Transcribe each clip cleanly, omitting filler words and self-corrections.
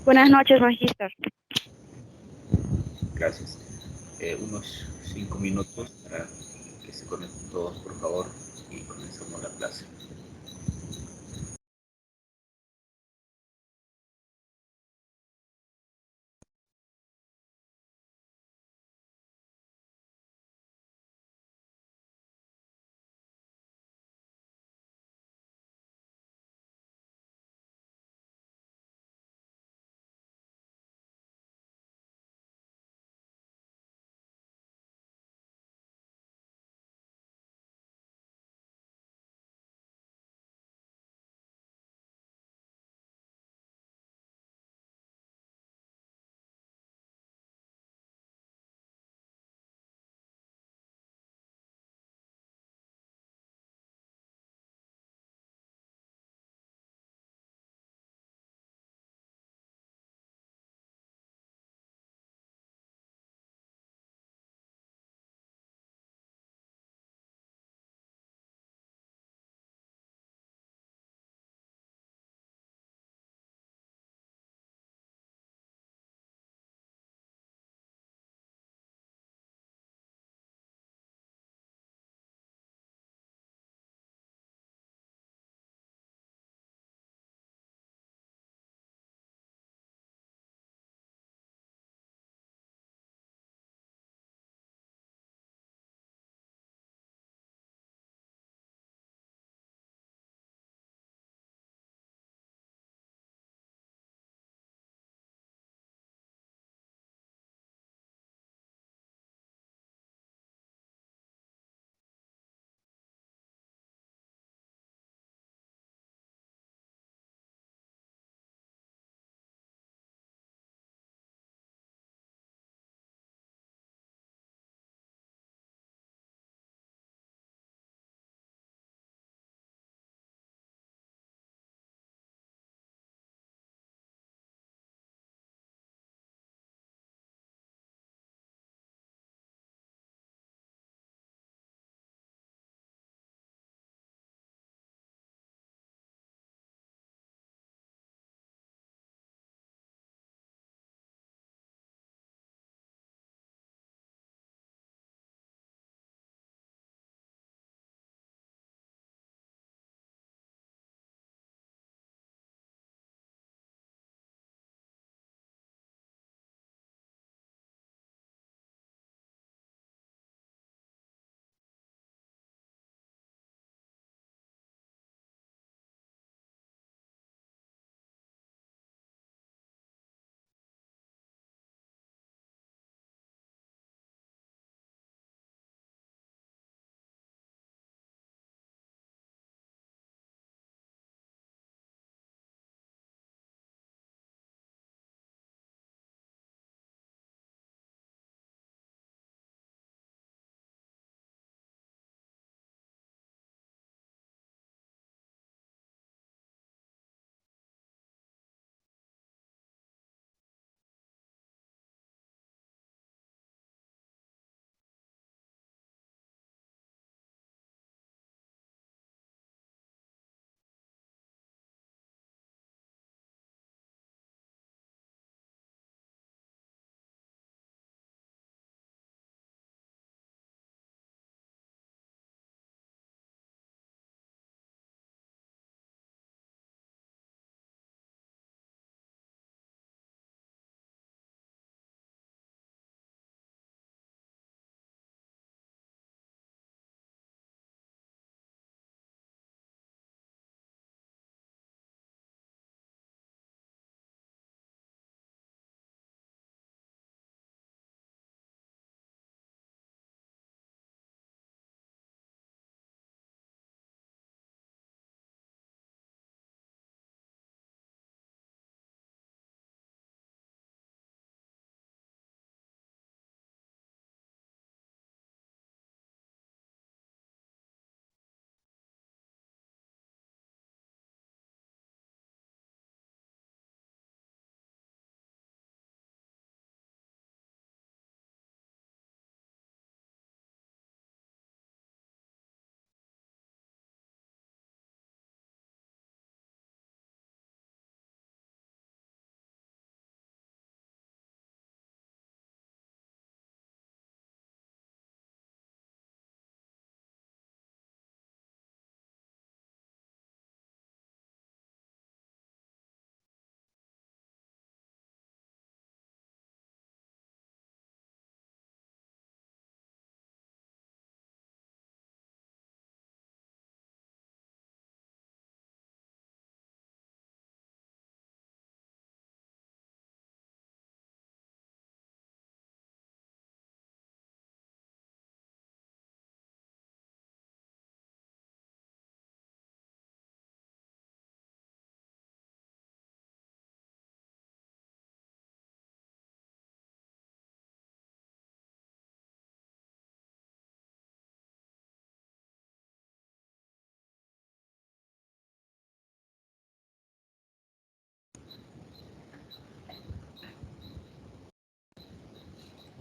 Buenas noches, Magister. Gracias. Unos 5 minutos para que se conecten todos, por favor, y comenzamos la clase.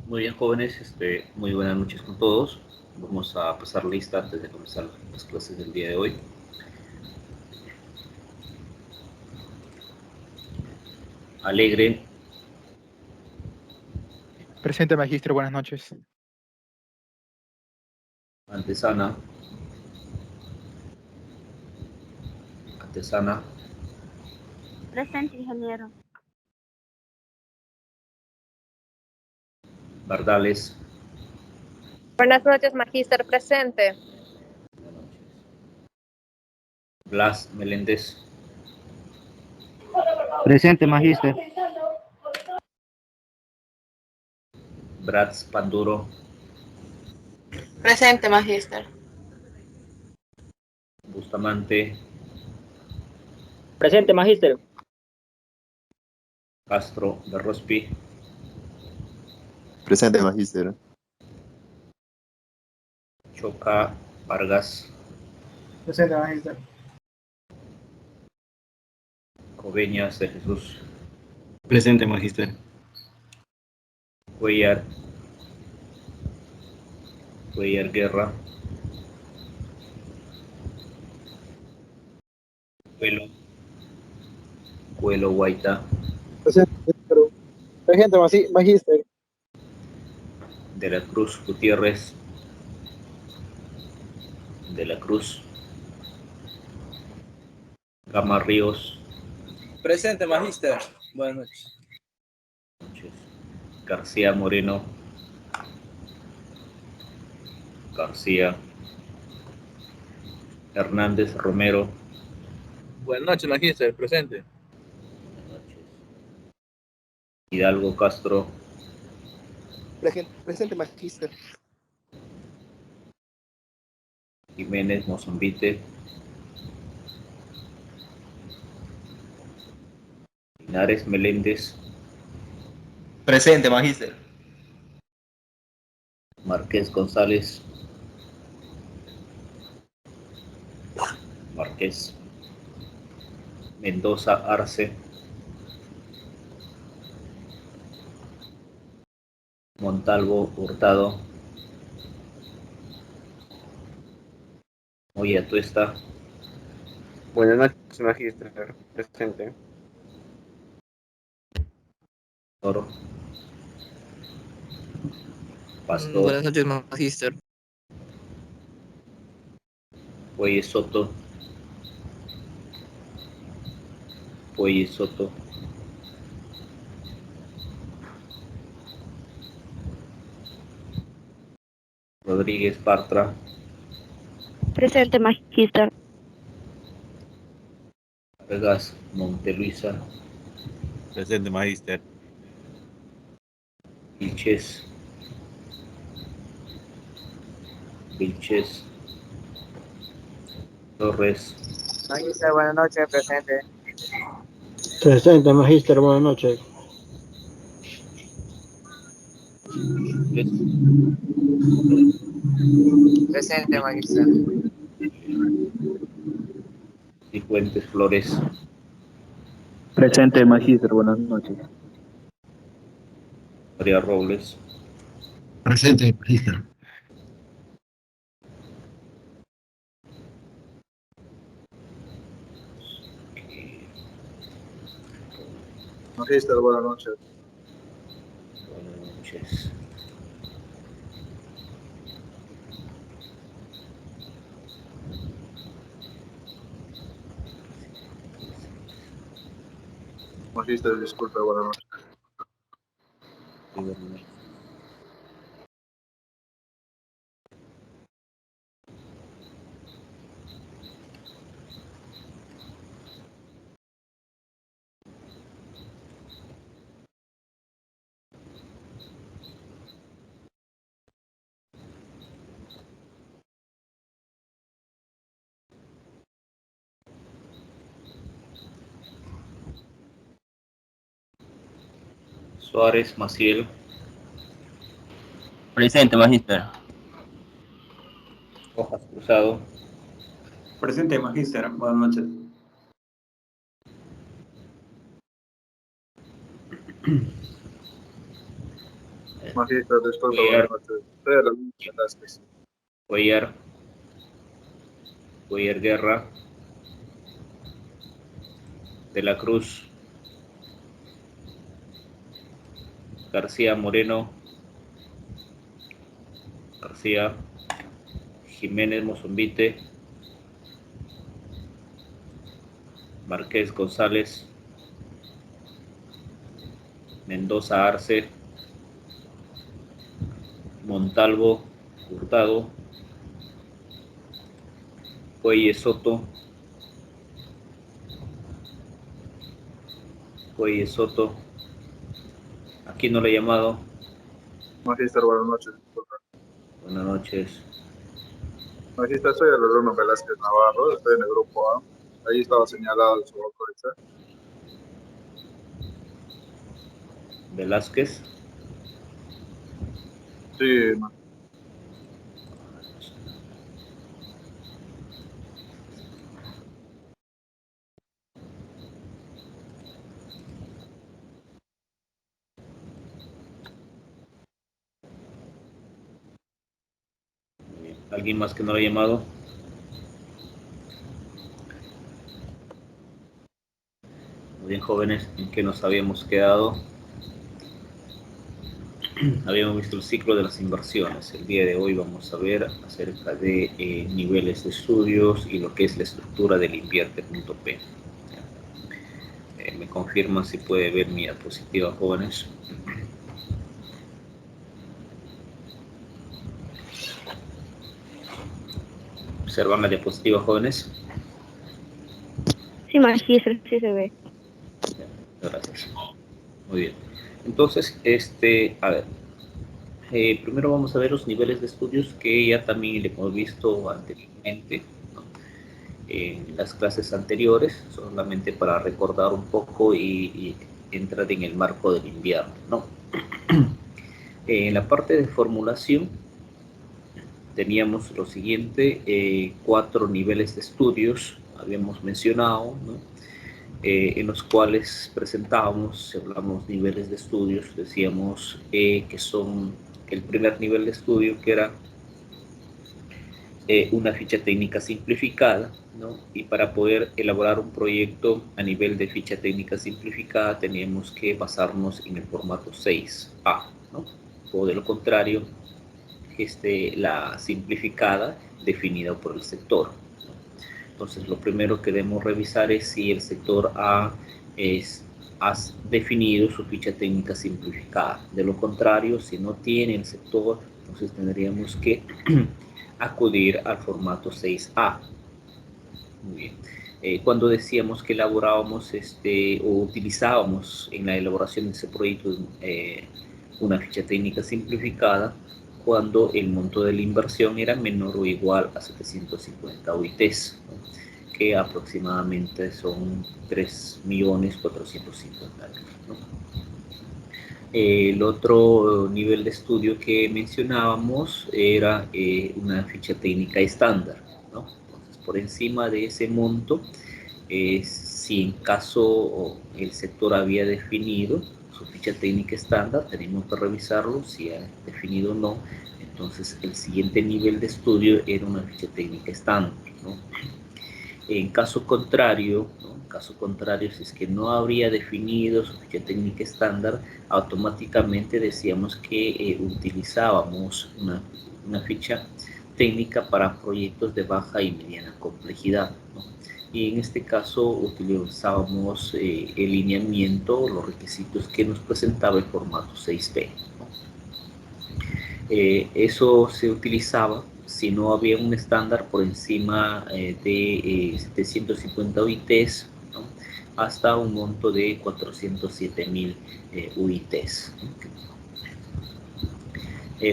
Muy bien, jóvenes, muy buenas noches con todos. Vamos a pasar lista antes de comenzar las clases del día de hoy. Alegre, Presente, magíster, buenas noches. Antesana, Antesana, Presente, ingeniero. Bardales, Buenas noches, magíster presente. Blas Meléndez, Presente, magíster. Brats Panduro, Presente, magíster. Bustamante, Presente, magíster. Castro de Rospi, Presente, magíster. Choca, Vargas, Presente, magíster. Coveñas de Jesús, Presente, magíster. Cuellar, Cuellar Guerra, Cuelo, Cuelo Guaita, Presente, magíster. de la Cruz Gutiérrez, de la Cruz, Gama Ríos, Presente, magíster. Buenas noches. García Moreno, García, Hernández Romero, Buenas noches, magíster. Presente. Hidalgo Castro, Presente, magíster. Jiménez Mozambite, Linares Meléndez, Presente, magíster. Márquez González, Márquez, Mendoza Arce, Montalvo Hurtado, Moya Tuesta, Buenas noches, magíster. Presente. Toro, Pastor, Buenas noches, magíster. Puey Soto, Puey Soto, Rodríguez Bartra, Presente, magíster. Vargas Monteluisa, Presente, magíster. Vilches, Vilches, Torres, Magíster, buenas noches, presente. Presente, magíster, buenas noches. Presente, magíster. Cifuentes Flores, Presente, magíster, buenas noches. María Robles, Presente, magíster. Magíster, buenas noches. buenas noches. Magíster, disculpe, buenas noches. Suárez Maciel, Presente, magíster. Hojas Cruzado, Presente, magíster. Buenas noches. Magíster, disculpe, buenas noches. Soy Alan Velázquez. Cuellar Guerra, de la Cruz, García Moreno, García, Jiménez Mozombite, Márquez González, Mendoza Arce, Montalvo Hurtado, Cuelle Soto, aquí no le he llamado. Magíster, buenas noches. Disculpe. Buenas noches. Magíster, soy el alumno Velázquez Navarro, estoy en el grupo A. Ahí estaba señalado su autoridad. Velázquez. Sí, ¿Alguien más que no lo ha llamado? Muy bien, jóvenes, ¿en qué nos habíamos quedado? Habíamos visto el ciclo de las inversiones. El día de hoy vamos a ver acerca de niveles de estudios y lo que es la estructura del invierte.p. Me confirman si puede ver mi diapositiva, jóvenes. ¿Observan la diapositiva, jóvenes? Sí, magíster, sí se ve. Gracias. Muy bien. Entonces, a ver, primero vamos a ver los niveles de estudios que ya también le hemos visto anteriormente, ¿no? En las clases anteriores, solamente para recordar un poco y entrar en el marco del invierno, ¿no? En la parte de formulación teníamos lo siguiente, 4 niveles de estudios, habíamos mencionado, ¿no? En los cuales presentábamos, si hablamos niveles de estudios, decíamos que son el primer nivel de estudio, que era una ficha técnica simplificada, ¿no? Y para poder elaborar un proyecto a nivel de ficha técnica simplificada teníamos que basarnos en el formato 6A, ¿no? O de lo contrario, la simplificada definida por el sector. Entonces, lo primero que debemos revisar es si el sector A ha definido su ficha técnica simplificada. De lo contrario, si no tiene el sector, entonces tendríamos que acudir al formato 6A. Muy bien. Cuando decíamos que elaborábamos o utilizábamos en la elaboración de ese proyecto una ficha técnica simplificada, cuando el monto de la inversión era menor o igual a 750 UITs, ¿no? Que aproximadamente son 3.450.000, ¿no? El otro nivel de estudio que mencionábamos era una ficha técnica estándar, ¿no? Entonces, por encima de ese monto, si en caso el sector había definido su ficha técnica estándar, tenemos que revisarlo si ha definido o no. Entonces, el siguiente nivel de estudio era una ficha técnica estándar, ¿no? En caso contrario, ¿no? En caso contrario, si es que no habría definido su ficha técnica estándar, automáticamente decíamos que utilizábamos una ficha técnica para proyectos de baja y mediana complejidad, ¿no? Y en este caso utilizábamos el lineamiento, los requisitos que nos presentaba el formato 6B, ¿no? Eso se utilizaba si no había un estándar por encima de 750 UITs, ¿no? Hasta un monto de 407.000 UITs.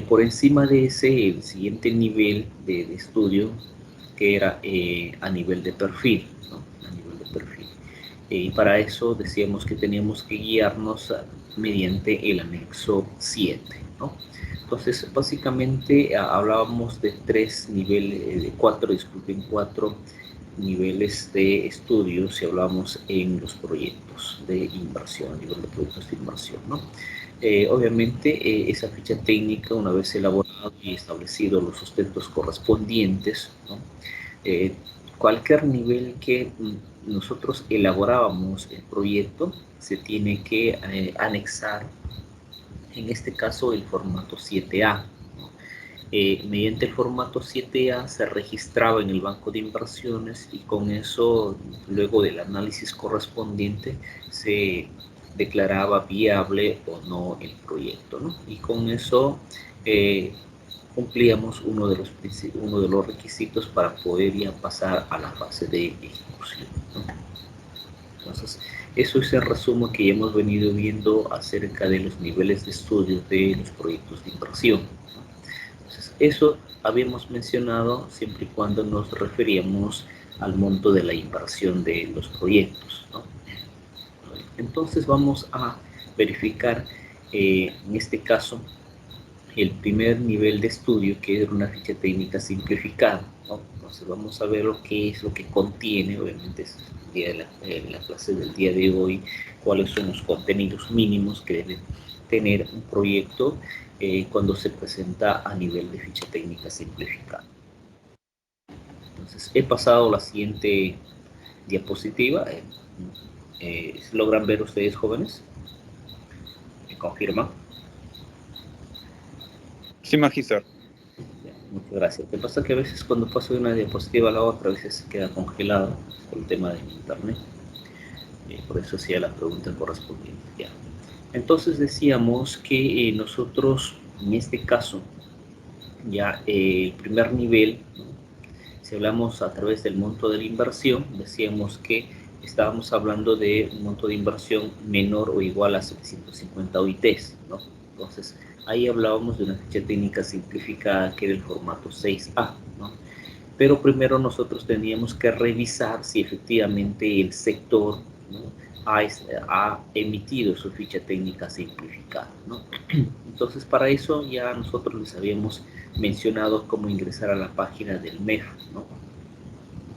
Por encima de ese, el siguiente nivel de estudio, que era a nivel de perfil, ¿no? A nivel de perfil. Y para eso decíamos que teníamos que guiarnos mediante el anexo 7, ¿no? Entonces, básicamente hablábamos de cuatro niveles de estudio si hablamos en los proyectos de inversión, a nivel de proyectos de inversión, ¿no? Obviamente, esa ficha técnica, una vez elaborado y establecido los sustentos correspondientes, ¿no? Cualquier nivel que nosotros elaborábamos el proyecto, se tiene que anexar, en este caso, el formato 7A. Mediante el formato 7A se registraba en el banco de inversiones y con eso, luego del análisis correspondiente, se declaraba viable o no el proyecto, ¿no? Y con eso cumplíamos uno de los requisitos para poder ya pasar a la fase de ejecución, ¿no? Entonces, eso es el resumen que ya hemos venido viendo acerca de los niveles de estudio de los proyectos de inversión, ¿no? Entonces, eso habíamos mencionado siempre y cuando nos referíamos al monto de la inversión de los proyectos, ¿no? Entonces vamos a verificar en este caso el primer nivel de estudio, que era una ficha técnica simplificada, ¿no? Entonces vamos a ver lo que es, lo que contiene, obviamente es la clase del día de hoy, cuáles son los contenidos mínimos que debe tener un proyecto cuando se presenta a nivel de ficha técnica simplificada. Entonces he pasado la siguiente diapositiva. ¿Logran ver ustedes, jóvenes? ¿Me confirman? Sí, magíster. Muchas gracias. Lo que pasa es que a veces cuando paso de una diapositiva a la otra, a veces se queda congelado por el tema de internet. Por eso hacía la pregunta correspondiente. Ya. Entonces decíamos que nosotros, en este caso, ya el primer nivel, ¿no? Si hablamos a través del monto de la inversión, decíamos que estábamos hablando de un monto de inversión menor o igual a 750 OITs, ¿no? Entonces, ahí hablábamos de una ficha técnica simplificada que era el formato 6A, ¿no? Pero primero nosotros teníamos que revisar si efectivamente el sector, ¿no?, ha emitido su ficha técnica simplificada, ¿no? Entonces, para eso ya nosotros les habíamos mencionado cómo ingresar a la página del MEF, ¿no?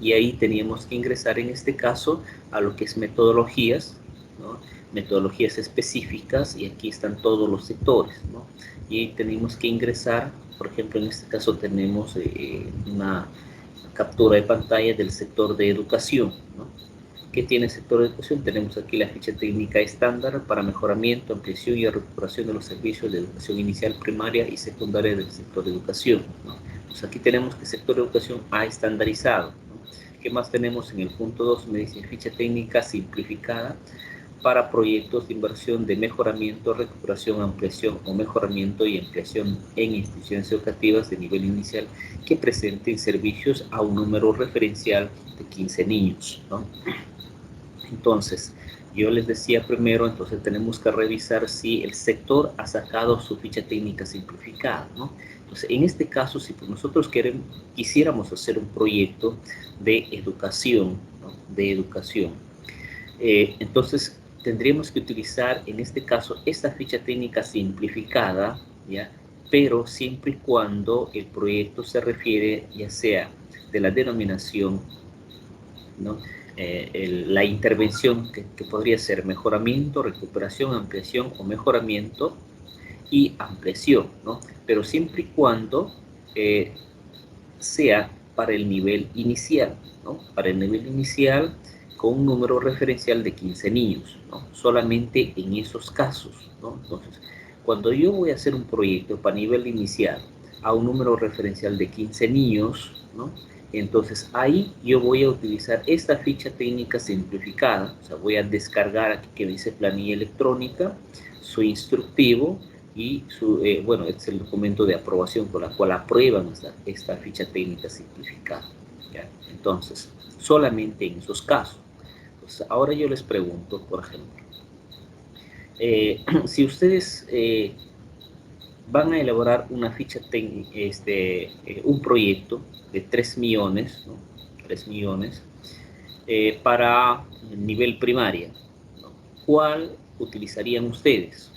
Y ahí teníamos que ingresar en este caso a lo que es metodologías, ¿no? Metodologías específicas, y aquí están todos los sectores, ¿no? Y tenemos que ingresar, por ejemplo, en este caso tenemos una captura de pantalla del sector de educación, ¿no? ¿Qué tiene el sector de educación? Tenemos aquí la ficha técnica estándar para mejoramiento, ampliación y recuperación de los servicios de educación inicial, primaria y secundaria del sector de educación, ¿no? Pues aquí tenemos que el sector de educación ha estandarizado, ¿no? ¿Qué más tenemos en el punto 2? Me dice ficha técnica simplificada para proyectos de inversión de mejoramiento, recuperación, ampliación o mejoramiento y ampliación en instituciones educativas de nivel inicial que presenten servicios a un número referencial de 15 niños, ¿no? Entonces, yo les decía primero, entonces tenemos que revisar si el sector ha sacado su ficha técnica simplificada, ¿no? Entonces, en este caso, si nosotros quisiéramos hacer un proyecto de educación, ¿no?, de educación, entonces tendríamos que utilizar, en este caso, esta ficha técnica simplificada, ¿ya?, pero siempre y cuando el proyecto se refiere ya sea de la denominación, ¿no?, la intervención que podría ser mejoramiento, recuperación, ampliación o mejoramiento y ampliación, ¿no? Pero siempre y cuando sea para el nivel inicial, ¿no? Para el nivel inicial con un número referencial de 15 niños, ¿no? Solamente en esos casos, ¿no? Entonces, cuando yo voy a hacer un proyecto para nivel inicial a un número referencial de 15 niños, ¿no?, entonces ahí yo voy a utilizar esta ficha técnica simplificada, o sea, voy a descargar aquí que dice planilla electrónica, su instructivo y bueno, este es el documento de aprobación con la cual aprueban esta ficha técnica simplificada, ¿ya? Entonces, solamente en esos casos. Entonces, ahora yo les pregunto, por ejemplo, si ustedes van a elaborar una ficha técnica, un proyecto de 3 millones, ¿no?, 3 millones para nivel primaria, ¿no?, ¿cuál utilizarían ustedes?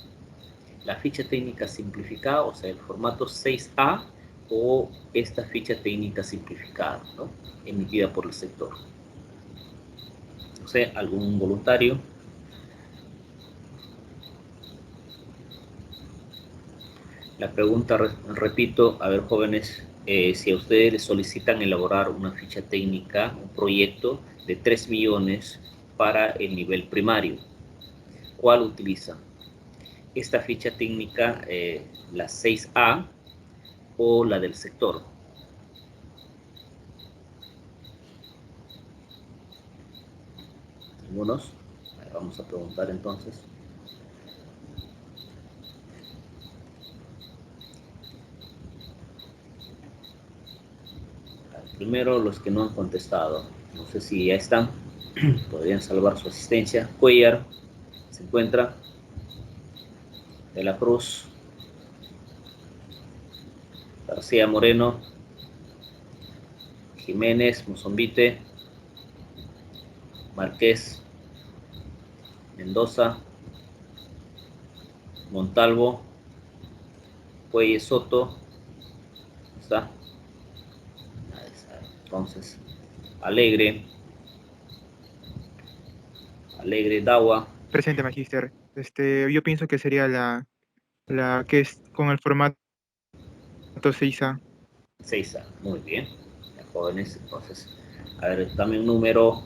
¿La ficha técnica simplificada, o sea, el formato 6A, o esta ficha técnica simplificada, ¿no?, emitida por el sector? No sé, ¿algún voluntario? La pregunta, repito, a ver, jóvenes, si a ustedes les solicitan elaborar una ficha técnica, un proyecto de 3 millones para el nivel primario, ¿cuál utilizan? Esta ficha técnica, la 6A o la del sector. ¿Algunos? Vamos a preguntar entonces. Primero los que no han contestado. No sé si ya están. Podrían salvar su asistencia. Cuellar se encuentra. De la Cruz. García Moreno. Jiménez, Mozombite. Márquez. Mendoza. Montalvo. Puelle Soto. ¿Está? Entonces, Alegre. Alegre, Dawa. Presente, Magíster. Yo pienso que sería la que es con el formato 6A. 6A, muy bien. Ya, jóvenes, entonces, a ver, dame un número,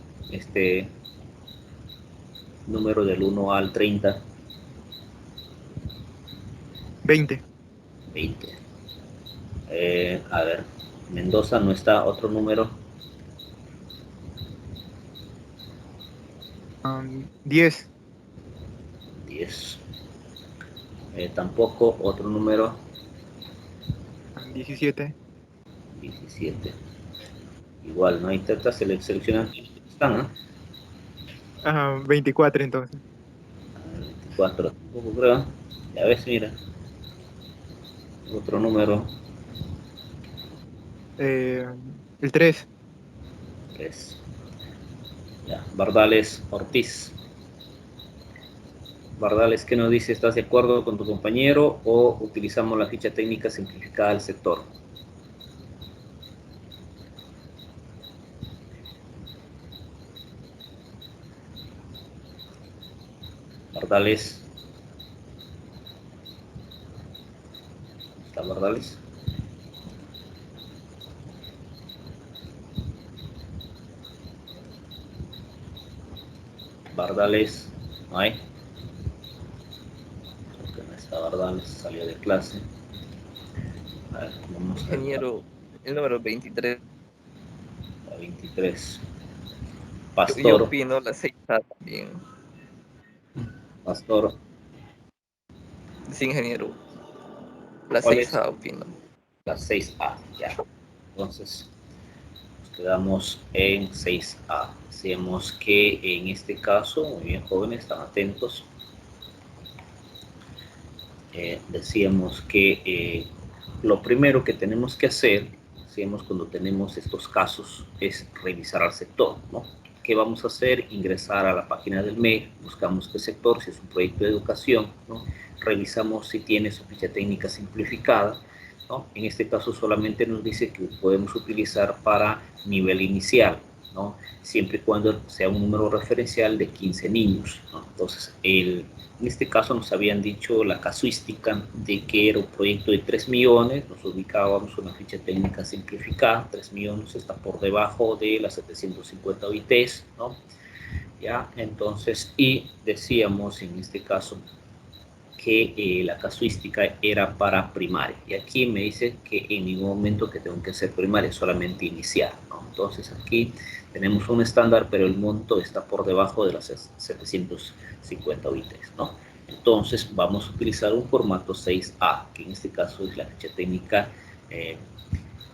número del 1 al 30. 20. 20. A ver, Mendoza no está, otro número. 10. 10. Tampoco, otro número. 17. 17. Igual, no hay tantas seleccionan. Están, 24 entonces. 24, tampoco creo. Ya ves, mira. Otro número. El 3. 3. Ya, Bardales, Ortiz. Bardales, ¿qué nos dice? ¿Estás de acuerdo con tu compañero o utilizamos la ficha técnica simplificada del sector? Bardales. ¿Está Bardales? Bardales, no hay. Creo que no está Bardales, salió de clase. A ver, vamos a ver. Ingeniero, el número 23. La 23. Yo Pastor. opino la 6A también. Pastor. Sí, ingeniero. La ¿Cuál 6A es? opino. La 6A, ya. Entonces, nos quedamos en 6A. Decíamos que en este caso, muy bien, jóvenes, están atentos. Decíamos que lo primero que tenemos que hacer, decíamos cuando tenemos estos casos, es revisar al sector, ¿no? ¿Qué vamos a hacer? Ingresar a la página del MEC, buscamos qué sector, si es un proyecto de educación, ¿no? Revisamos si tiene su ficha técnica simplificada, ¿no? En este caso solamente nos dice que podemos utilizar para nivel inicial, ¿no? Siempre y cuando sea un número referencial de 15 niños, ¿no? Entonces, en este caso nos habían dicho la casuística de que era un proyecto de 3 millones, nos ubicábamos una ficha técnica simplificada, 3 millones está por debajo de las 750 OITs, ¿no? Ya, entonces, y decíamos en este caso que la casuística era para primaria, y aquí me dice que en ningún momento que tengo que hacer primaria, solamente iniciar, ¿no? Entonces aquí tenemos un estándar, pero el monto está por debajo de las 750 OITs, ¿no? Entonces vamos a utilizar un formato 6A, que en este caso es la ficha técnica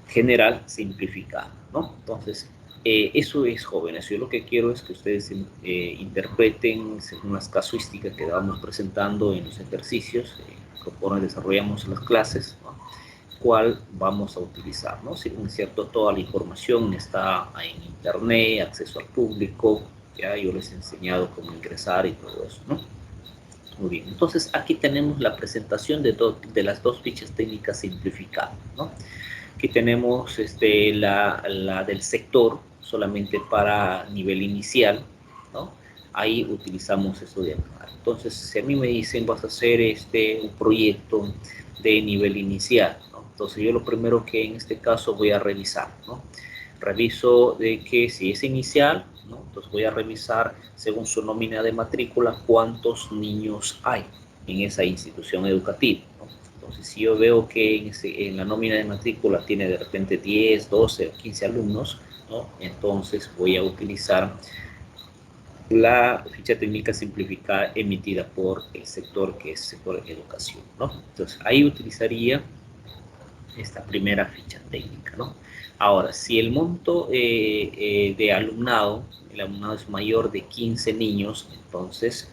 general simplificada, ¿no? Entonces, eso es, jóvenes. Yo lo que quiero es que ustedes interpreten según las casuísticas que vamos presentando en los ejercicios, conforme desarrollamos las clases, ¿no? Cuál vamos a utilizar, ¿no? Si es cierto, toda la información está en internet, acceso al público, ya yo les he enseñado cómo ingresar y todo eso, ¿no? Muy bien, entonces aquí tenemos la presentación de las dos fichas técnicas simplificadas, ¿no? Aquí tenemos la del sector, solamente para nivel inicial, ¿no? Ahí utilizamos esto de alumnado. Entonces, si a mí me dicen vas a hacer un proyecto de nivel inicial, ¿no? Entonces yo lo primero que en este caso voy a revisar, ¿no? Reviso de que si es inicial, ¿no? Entonces voy a revisar según su nómina de matrícula cuántos niños hay en esa institución educativa, ¿no? Entonces si yo veo que en la nómina de matrícula tiene de repente 10, 12 o 15 alumnos, ¿no? Entonces voy a utilizar la ficha técnica simplificada emitida por el sector que es sector de educación, ¿no? Entonces ahí utilizaría esta primera ficha técnica, ¿no? Ahora, si el monto de alumnado, el alumnado es mayor de 15 niños, entonces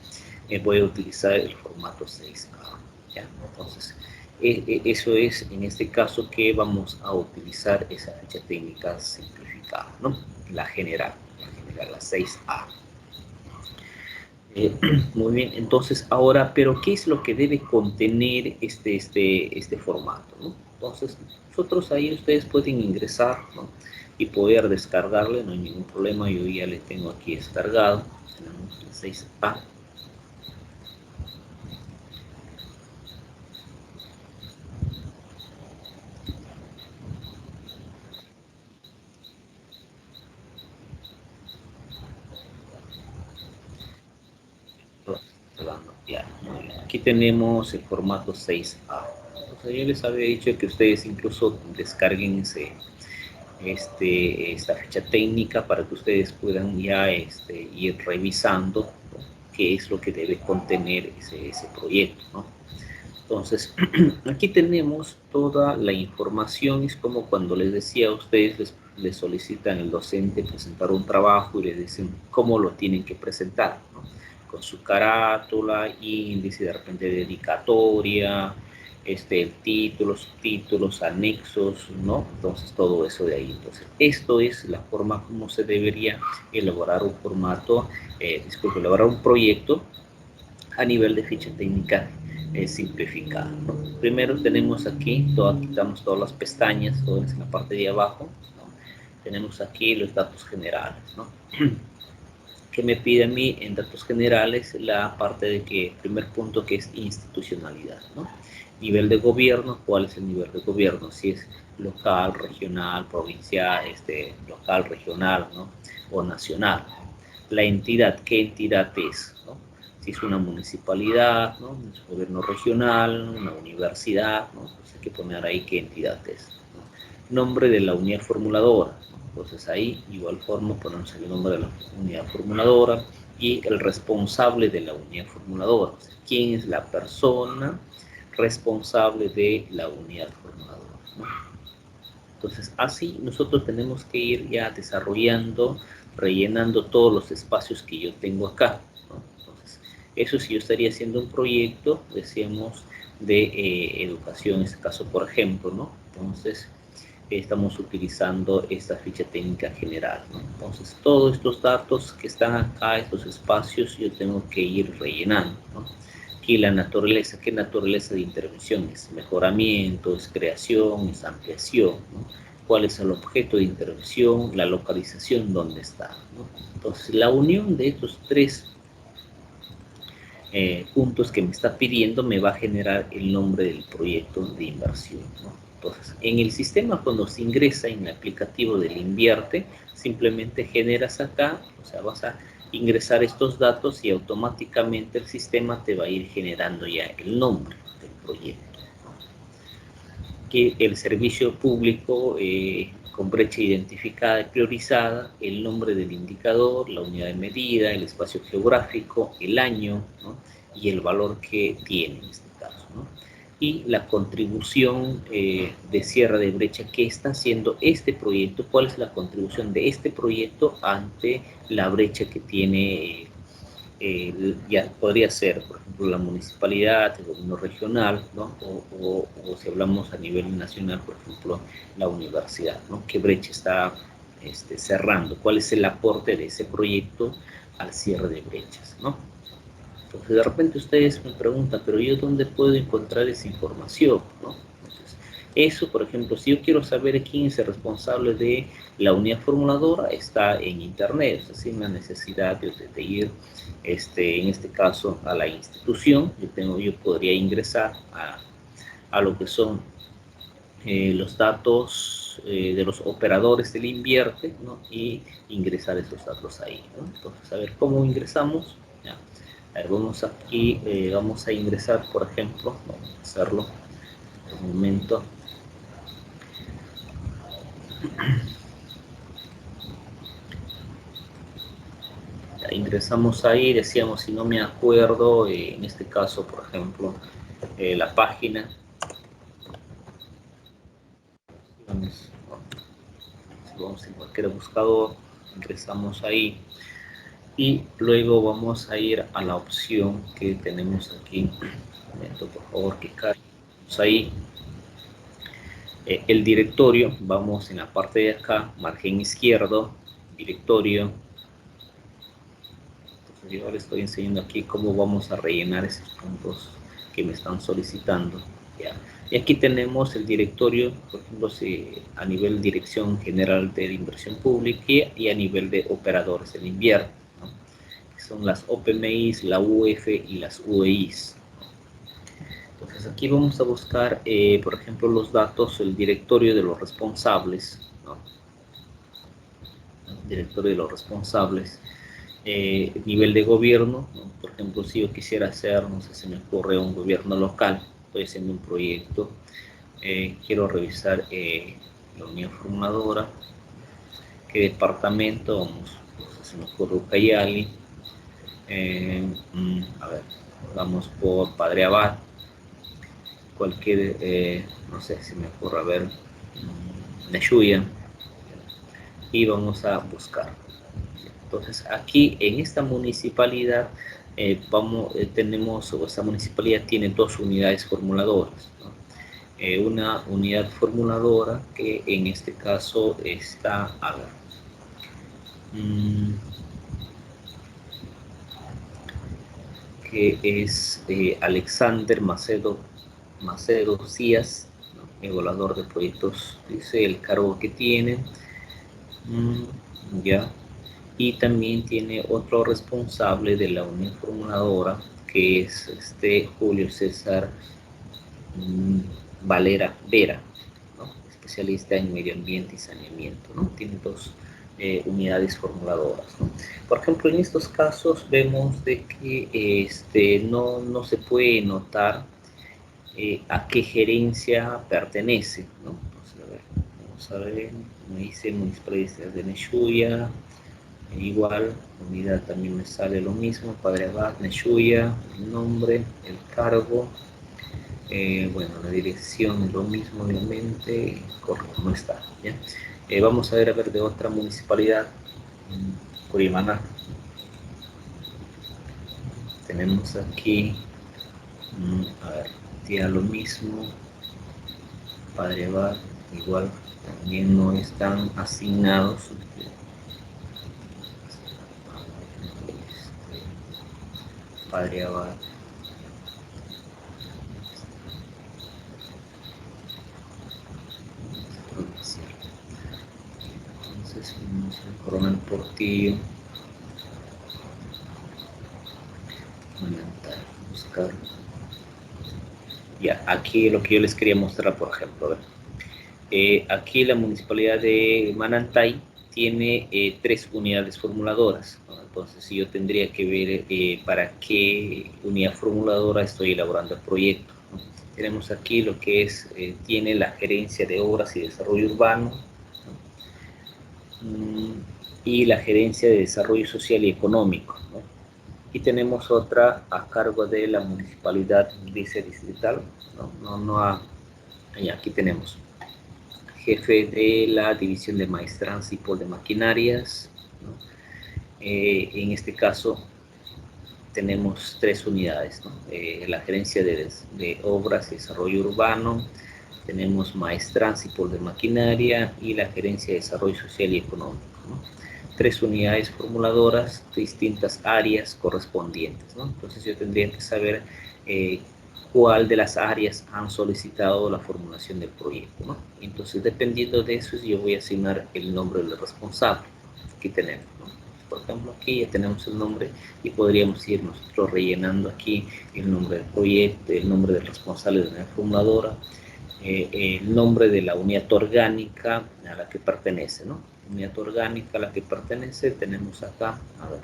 voy a utilizar el formato 6A, ¿ya? Entonces, eso es en este caso que vamos a utilizar esa ficha técnica simplificada, ¿no? La general, la 6A. Muy bien, entonces ahora, pero ¿qué es lo que debe contener este formato, ¿no? Entonces, nosotros ahí ustedes pueden ingresar, ¿no? Y poder descargarle, no hay ningún problema, yo ya le tengo aquí descargado, tenemos el 6A. Ya, muy bien. Aquí tenemos el formato 6A. Entonces, yo les había dicho que ustedes incluso descarguen esta ficha técnica para que ustedes puedan ya ir revisando, ¿no? Qué es lo que debe contener ese proyecto, ¿no? Entonces, aquí tenemos toda la información. Es como cuando les decía a ustedes, les solicitan el docente presentar un trabajo y les dicen cómo lo tienen que presentar, ¿no? Con su carátula, índice, de repente dedicatoria, el título, subtítulos, anexos, ¿no? Entonces, todo eso de ahí. Entonces, esto es la forma como se debería elaborar un formato, elaborar un proyecto a nivel de ficha técnica simplificada, ¿no? Primero tenemos aquí, quitamos todas las pestañas, todo en la parte de abajo, ¿no? Tenemos aquí los datos generales, ¿no? Que me pide a mí en datos generales la parte de que, primer punto, que es institucionalidad, ¿no? Nivel de gobierno, ¿cuál es el nivel de gobierno? Si es local, regional, provincial, local, regional, ¿no? O nacional. La entidad, ¿qué entidad es, ¿no? Si es una municipalidad, ¿no? Un gobierno regional, una universidad, ¿no? Pues hay que poner ahí qué entidad es, ¿no? Nombre de la unidad formuladora, ¿no? Entonces ahí, igual forma, ponemos el nombre de la unidad formuladora y el responsable de la unidad formuladora. O sea, ¿quién es la persona responsable de la unidad formuladora, ¿no? Entonces, así nosotros tenemos que ir ya desarrollando, rellenando todos los espacios que yo tengo acá, ¿no? Entonces, eso si yo estaría haciendo un proyecto, decíamos, de educación, en este caso, por ejemplo, ¿no? Entonces, estamos utilizando esta ficha técnica general, ¿no? Entonces, todos estos datos que están acá, estos espacios, yo tengo que ir rellenando, ¿no? Aquí la naturaleza, ¿qué naturaleza de intervención? Es mejoramiento, es creación, es ampliación, ¿no? ¿Cuál es el objeto de intervención? La localización, ¿dónde está, ¿no? Entonces, la unión de estos tres puntos que me está pidiendo me va a generar el nombre del proyecto de inversión, ¿no? Entonces, en el sistema, cuando se ingresa en el aplicativo del Invierte, simplemente generas acá, o sea, vas a ingresar estos datos y automáticamente el sistema te va a ir generando ya el nombre del proyecto, ¿no? Que el servicio público con brecha identificada y priorizada, el nombre del indicador, la unidad de medida, el espacio geográfico, el año, ¿no? Y el valor que tiene en este caso, ¿no? Y la contribución de cierre de brecha que está haciendo este proyecto, cuál es la contribución de este proyecto ante la brecha que tiene, ya podría ser, por ejemplo, la municipalidad, el gobierno regional, ¿no? O si hablamos a nivel nacional, por ejemplo, la universidad, ¿no? ¿Qué brecha está cerrando? ¿Cuál es el aporte de ese proyecto al cierre de brechas, ¿no? Entonces, de repente ustedes me preguntan, pero ¿yo dónde puedo encontrar esa información, ¿no? Entonces, Eso, por ejemplo, si yo quiero saber quién es el responsable de la unidad formuladora, está en internet, o sea, sin la necesidad de ir, en este caso, a la institución. Yo podría ingresar a lo que son los datos de los operadores del invierte, ¿no? Y ingresar esos datos ahí, ¿no? Entonces, a ver cómo ingresamos. Ya. A ver, vamos aquí, vamos a ingresar, por ejemplo, vamos a hacerlo un momento. Ya ingresamos ahí, decíamos, si no me acuerdo, en este caso, por ejemplo, la página. Vamos en cualquier buscador, ingresamos ahí y luego vamos a ir a la opción que tenemos aquí. Un momento, por favor, que carguemos ahí. El directorio, vamos en la parte de acá, margen izquierdo, directorio. Entonces yo les estoy enseñando aquí cómo vamos a rellenar esos puntos que me están solicitando. ¿Ya? Y aquí tenemos el directorio, por ejemplo, a nivel dirección general de la inversión pública y a nivel de operadores del invierte, ¿no? Que son las OPMIs, la UF y las UEIs. Entonces aquí vamos a buscar, por ejemplo, los datos, el directorio de los responsables, ¿no? El directorio de los responsables, nivel de gobierno, ¿no? Por ejemplo, si yo quisiera hacer, no sé, se me ocurre un gobierno local, estoy haciendo un proyecto, quiero revisar la unidad formuladora, qué departamento, vamos, no sé, se me ocurre Ucayali, a ver, vamos por Padre Abad, cualquier, no sé, se me ocurre, a ver, Neshuya, y vamos a buscar. Entonces aquí en esta municipalidad tenemos, o esta municipalidad tiene dos unidades formuladoras, ¿no? Una unidad formuladora que en este caso está, a ver, que es Alexander Macedo Cías, ¿no? Evaluador de proyectos, dice el cargo que tiene, ya. Y también tiene otro responsable de la unidad formuladora, que es Julio César Valera Vera, ¿no? Especialista en medio ambiente y saneamiento, ¿no? Tiene dos unidades formuladoras, ¿no? Por ejemplo, en estos casos vemos de que no se puede notar a qué gerencia pertenece, ¿no? Vamos a ver, me dice Municipalidad de Neshuya. Igual, unidad también me sale lo mismo, Padre Abad, Neshuya, el nombre, el cargo, bueno, la dirección es lo mismo, obviamente, correcto, no está, ¿ya? Vamos a ver de otra municipalidad, Curimaná. Tenemos aquí, a ver, tiene lo mismo, Padre Abad, igual, también no están asignados. Padre Abad. Entonces vamos a Coronel Portillo. Buscar. Ya, aquí lo que yo les quería mostrar, por ejemplo. Aquí la municipalidad de Manantay tiene 3 unidades formuladoras, ¿no? Entonces yo tendría que ver para qué unidad formuladora estoy elaborando el proyecto, ¿no? Tenemos aquí lo que es, tiene la gerencia de obras y desarrollo urbano, ¿no? Y la gerencia de desarrollo social y económico, ¿no? Y tenemos otra a cargo de la municipalidad vicedistrital, y aquí tenemos jefe de la división de maestranza y pol de maquinarias, ¿no? En este caso tenemos 3 unidades, ¿no? La gerencia de obras y desarrollo urbano, tenemos maestranza y pol de maquinaria y la gerencia de desarrollo social y económico, ¿no? 3 unidades formuladoras, distintas áreas correspondientes, ¿no? Entonces yo tendría que saber cuál de las áreas han solicitado la formulación del proyecto, ¿no? Entonces, dependiendo de eso, yo voy a asignar el nombre del responsable. Aquí tenemos, ¿no? Por ejemplo, aquí ya tenemos el nombre y podríamos ir nosotros rellenando aquí el nombre del proyecto, el nombre del responsable de la formuladora, el nombre de la unidad orgánica a la que pertenece, ¿no? Unidad orgánica a la que pertenece, tenemos acá, a ver,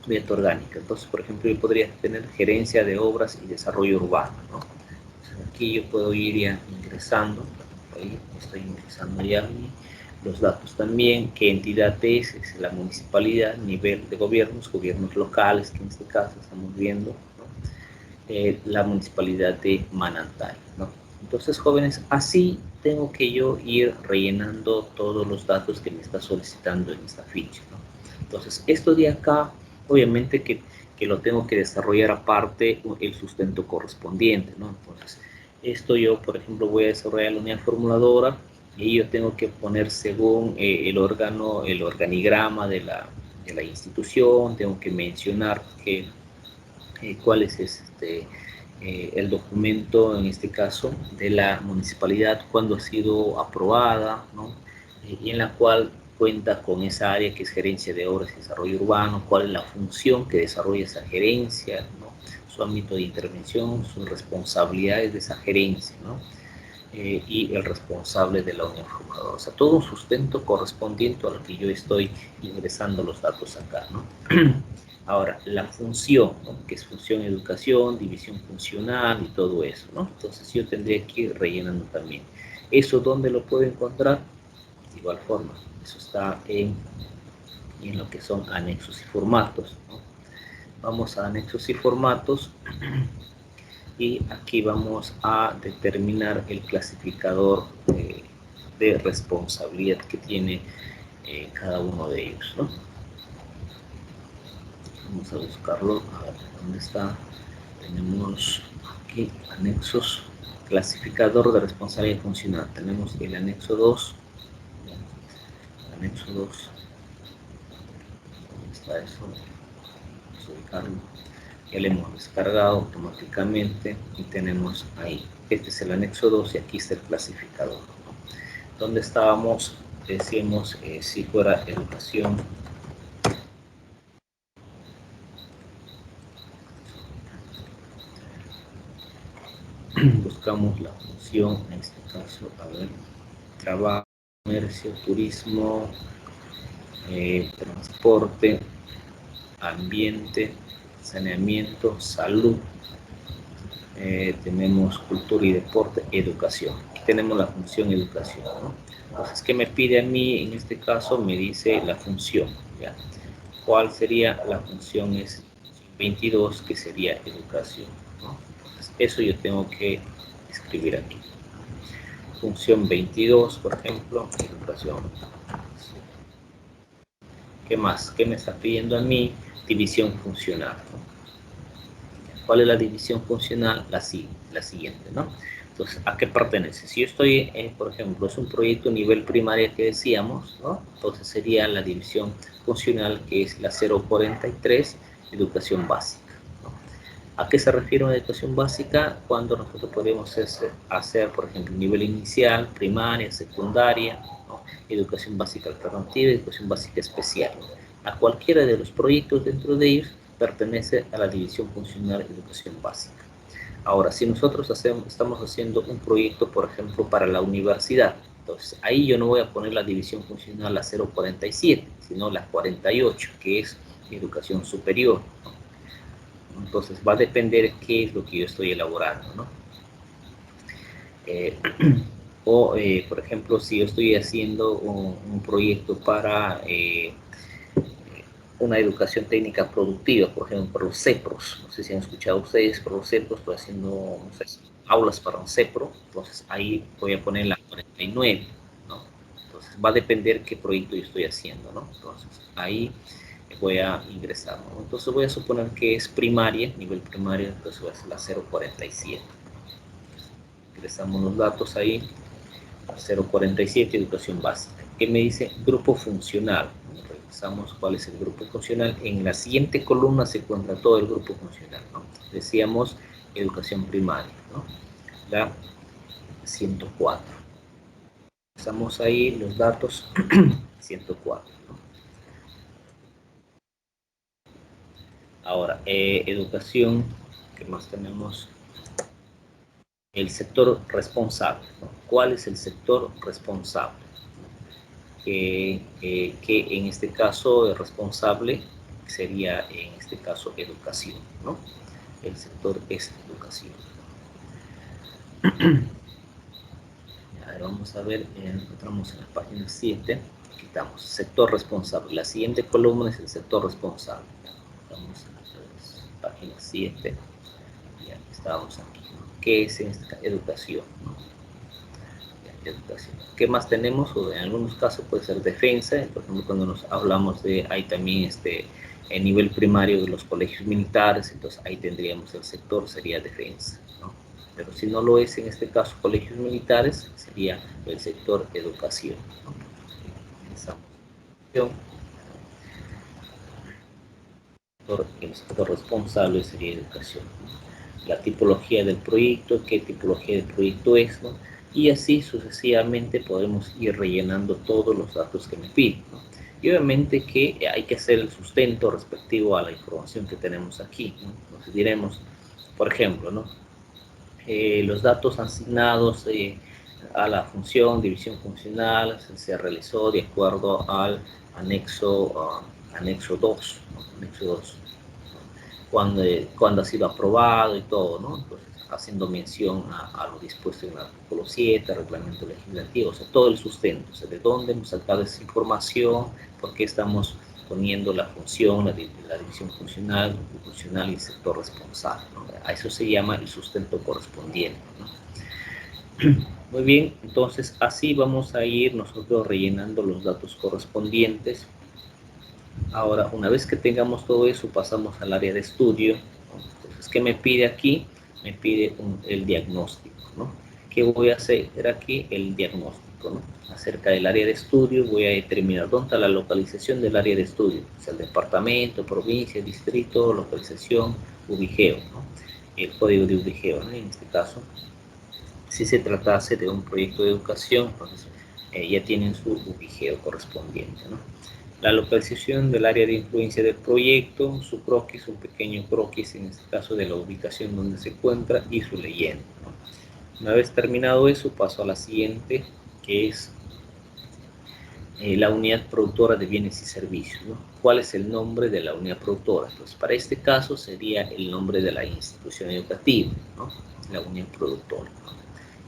unidad orgánica. Entonces, por ejemplo, yo podría tener gerencia de obras y desarrollo urbano, ¿no? Entonces, aquí yo puedo ir ya ingresando, ahí estoy ingresando ya los datos también, qué entidad es la municipalidad, nivel de gobiernos locales, que en este caso estamos viendo, ¿no? La municipalidad de Manantay, ¿no? Entonces, jóvenes, así tengo que yo ir rellenando todos los datos que me está solicitando en esta ficha, ¿no? Entonces, esto de acá, obviamente que lo tengo que desarrollar aparte el sustento correspondiente, ¿no? Entonces, esto yo, por ejemplo, voy a desarrollar la unidad formuladora y yo tengo que poner según el órgano, el organigrama de la institución, tengo que mencionar que, cuál es el documento, en este caso, de la municipalidad, cuando ha sido aprobada, ¿no? Y en la cual cuenta con esa área que es gerencia de obras y desarrollo urbano, cuál es la función que desarrolla esa gerencia, ¿no? Su ámbito de intervención, sus responsabilidades de esa gerencia, ¿no? Y el responsable de la unión formuladora. O sea, todo un sustento correspondiente a lo que yo estoy ingresando los datos acá, ¿no? Ahora, la función, ¿no? Que es función educación, división funcional y todo eso, ¿no? Entonces yo tendría que ir rellenando también. ¿Eso dónde lo puedo encontrar? De igual forma, eso está en lo que son anexos y formatos, ¿no? Vamos a anexos y formatos y aquí vamos a determinar el clasificador de responsabilidad que tiene cada uno de ellos, ¿no? Vamos a buscarlo, a ver dónde está. Tenemos aquí anexos, clasificador de responsabilidad funcional. Tenemos el anexo 2. El anexo 2. ¿Dónde está eso? Vamos a ubicarlo. Ya lo hemos descargado automáticamente y tenemos ahí. Este es el anexo 2 y aquí está el clasificador, ¿no? ¿Dónde estábamos? Decíamos si fuera educación. Buscamos la función, en este caso, a ver, trabajo, comercio, turismo, transporte, ambiente, saneamiento, salud, tenemos cultura y deporte, educación. Aquí tenemos la función educación, ¿no? Entonces, ¿qué me pide a mí? En este caso me dice la función, ¿ya? ¿Cuál sería la función? Es 22, que sería educación, ¿no? Entonces, eso yo tengo que escribir aquí. Función 22, por ejemplo, educación. ¿Qué más? ¿Qué me está pidiendo a mí? División funcional, ¿no? ¿Cuál es la división funcional? La siguiente, ¿no? Entonces, ¿a qué pertenece? Si yo estoy, por ejemplo, es un proyecto nivel primaria que decíamos, ¿no? Entonces sería la división funcional, que es la 043, educación básica, ¿no? ¿A qué se refiere una educación básica? Cuando nosotros podemos hacer, por ejemplo, nivel inicial, primaria, secundaria, ¿no? Educación básica alternativa, educación básica especial. A cualquiera de los proyectos dentro de ellos pertenece a la división funcional educación básica. Ahora, si nosotros estamos haciendo un proyecto, por ejemplo, para la universidad, entonces ahí yo no voy a poner la división funcional la 047, sino la 48, que es educación superior, ¿no? Entonces va a depender qué es lo que yo estoy elaborando, ¿no? Por ejemplo, si yo estoy haciendo un proyecto para una educación técnica productiva, por ejemplo, para los CEPROS. No sé si han escuchado ustedes, por los CEPROS estoy haciendo, no sé, aulas para un CEPRO, entonces ahí voy a poner la 49, ¿no? Entonces va a depender qué proyecto yo estoy haciendo, ¿no? Entonces ahí voy a ingresar, ¿no? Entonces voy a suponer que es primaria, nivel primario, entonces voy a hacer la 047. Ingresamos los datos ahí, 047, educación básica. ¿Qué me dice? Grupo funcional. Revisamos cuál es el grupo funcional. En la siguiente columna se encuentra todo el grupo funcional, ¿no? Decíamos educación primaria, ¿no? La 104. Estamos ahí los datos 104, ¿no? Ahora, educación, ¿qué más tenemos? El sector responsable, ¿no? ¿Cuál es el sector responsable? Que en este caso el responsable sería en este caso educación, ¿no? El sector es educación. A ver, vamos a ver, encontramos en la página 7, quitamos sector responsable. La siguiente columna es el sector responsable. Vamos a la página 7, ya estábamos aquí, ¿no? ¿Qué es en esta educación, ¿no? Educación. ¿Qué más tenemos? O en algunos casos puede ser defensa. Por ejemplo, cuando nos hablamos de, hay también el nivel primario de los colegios militares, entonces ahí tendríamos el sector, sería defensa, ¿no? Pero si no lo es en este caso colegios militares, sería el sector educación, ¿no? El sector responsable sería educación, ¿no? La tipología del proyecto, qué tipología de proyecto es, ¿no? Y así sucesivamente podemos ir rellenando todos los datos que me piden, ¿no? Y obviamente que hay que hacer el sustento respectivo a la información que tenemos aquí, ¿no? Entonces diremos, por ejemplo, ¿no? Los datos asignados a la función, división funcional, se realizó de acuerdo al anexo 2, ¿no? Anexo 2. Cuando ha sido aprobado y todo, ¿no? Entonces, haciendo mención a lo dispuesto en el artículo 7, reglamento legislativo, o sea, todo el sustento, o sea, de dónde hemos sacado esa información, por qué estamos poniendo la función, la división funcional y el sector responsable, ¿no? A eso se llama el sustento correspondiente, ¿no? Muy bien, entonces así vamos a ir nosotros rellenando los datos correspondientes. Ahora, una vez que tengamos todo eso, pasamos al área de estudio, ¿no? Entonces, ¿qué me pide aquí? Me pide el diagnóstico, ¿no? ¿Qué voy a hacer aquí? El diagnóstico, ¿no? Acerca del área de estudio, voy a determinar dónde está la localización del área de estudio, o sea, el departamento, provincia, distrito, localización, ubigeo, ¿no? El código de ubigeo, ¿no? En este caso, si se tratase de un proyecto de educación, entonces ya tienen su ubigeo correspondiente, ¿no? La localización del área de influencia del proyecto, su croquis, un pequeño croquis en este caso de la ubicación donde se encuentra y su leyenda, ¿no? Una vez terminado eso, paso a la siguiente, que es la unidad productora de bienes y servicios, ¿no? ¿Cuál es el nombre de la unidad productora? Pues para este caso sería el nombre de la institución educativa, ¿no? La unidad productora, ¿no?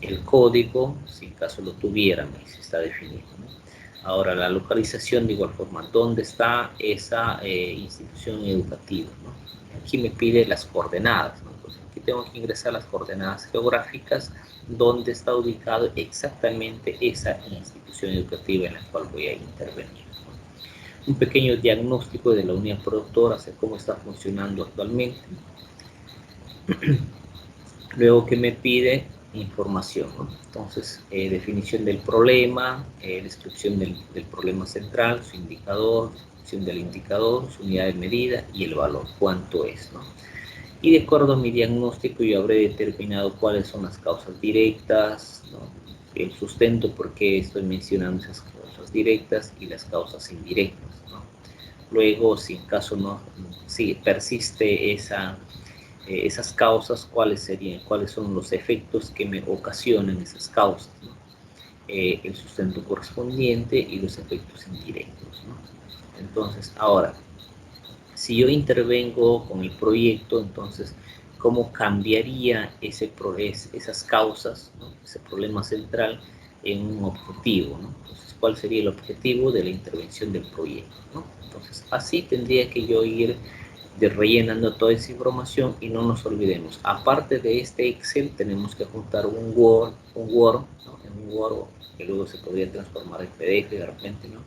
El código, si en caso lo tuviéramos, si está definido, ¿no? Ahora, la localización de igual forma, ¿dónde está esa institución educativa, ¿no? Aquí me pide las coordenadas, ¿no? Entonces, aquí tengo que ingresar las coordenadas geográficas, donde está ubicado exactamente esa institución educativa en la cual voy a intervenir, ¿no? Un pequeño diagnóstico de la unidad productora, de cómo está funcionando actualmente. Luego que me pide información, ¿no? Entonces, definición del problema, descripción del problema central, su indicador, descripción del indicador, su unidad de medida y el valor, cuánto es, ¿no? Y de acuerdo a mi diagnóstico yo habré determinado cuáles son las causas directas, ¿no? El sustento, por qué estoy mencionando esas causas directas y las causas indirectas, ¿no? Luego, si en caso no, si persiste esas causas, cuáles son los efectos que me ocasionan esas causas, ¿no? El sustento correspondiente y los efectos indirectos, ¿no? Entonces, ahora, si yo intervengo con el proyecto, entonces, ¿cómo cambiaría esas causas, ¿no? Ese problema central en un objetivo, ¿no? Entonces, ¿cuál sería el objetivo de la intervención del proyecto, ¿no? Entonces, así tendría que yo ir rellenando toda esa información y no nos olvidemos, aparte de este Excel tenemos que juntar un Word, ¿no? En un Word que luego se podría transformar en PDF de repente, ¿no?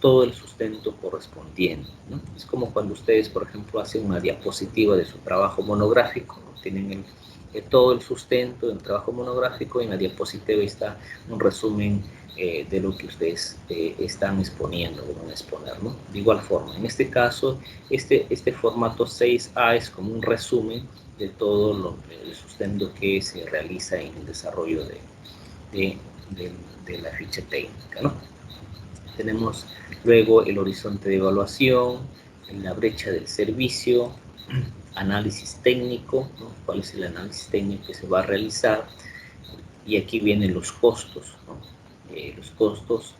Todo el sustento correspondiente, ¿no? Es como cuando ustedes, por ejemplo, hacen una diapositiva de su trabajo monográfico, ¿no? Tienen todo el sustento del trabajo monográfico. En la diapositiva está un resumen de lo que ustedes están exponiendo, o van a exponer, ¿no? De igual forma, en este caso, este formato 6A es como un resumen de todo el sustento que se realiza en el desarrollo de la ficha técnica, ¿no? Tenemos luego el horizonte de evaluación, la brecha del servicio, análisis técnico, ¿no? ¿Cuál es el análisis técnico que se va a realizar? Y aquí vienen los costos, ¿no? Los costos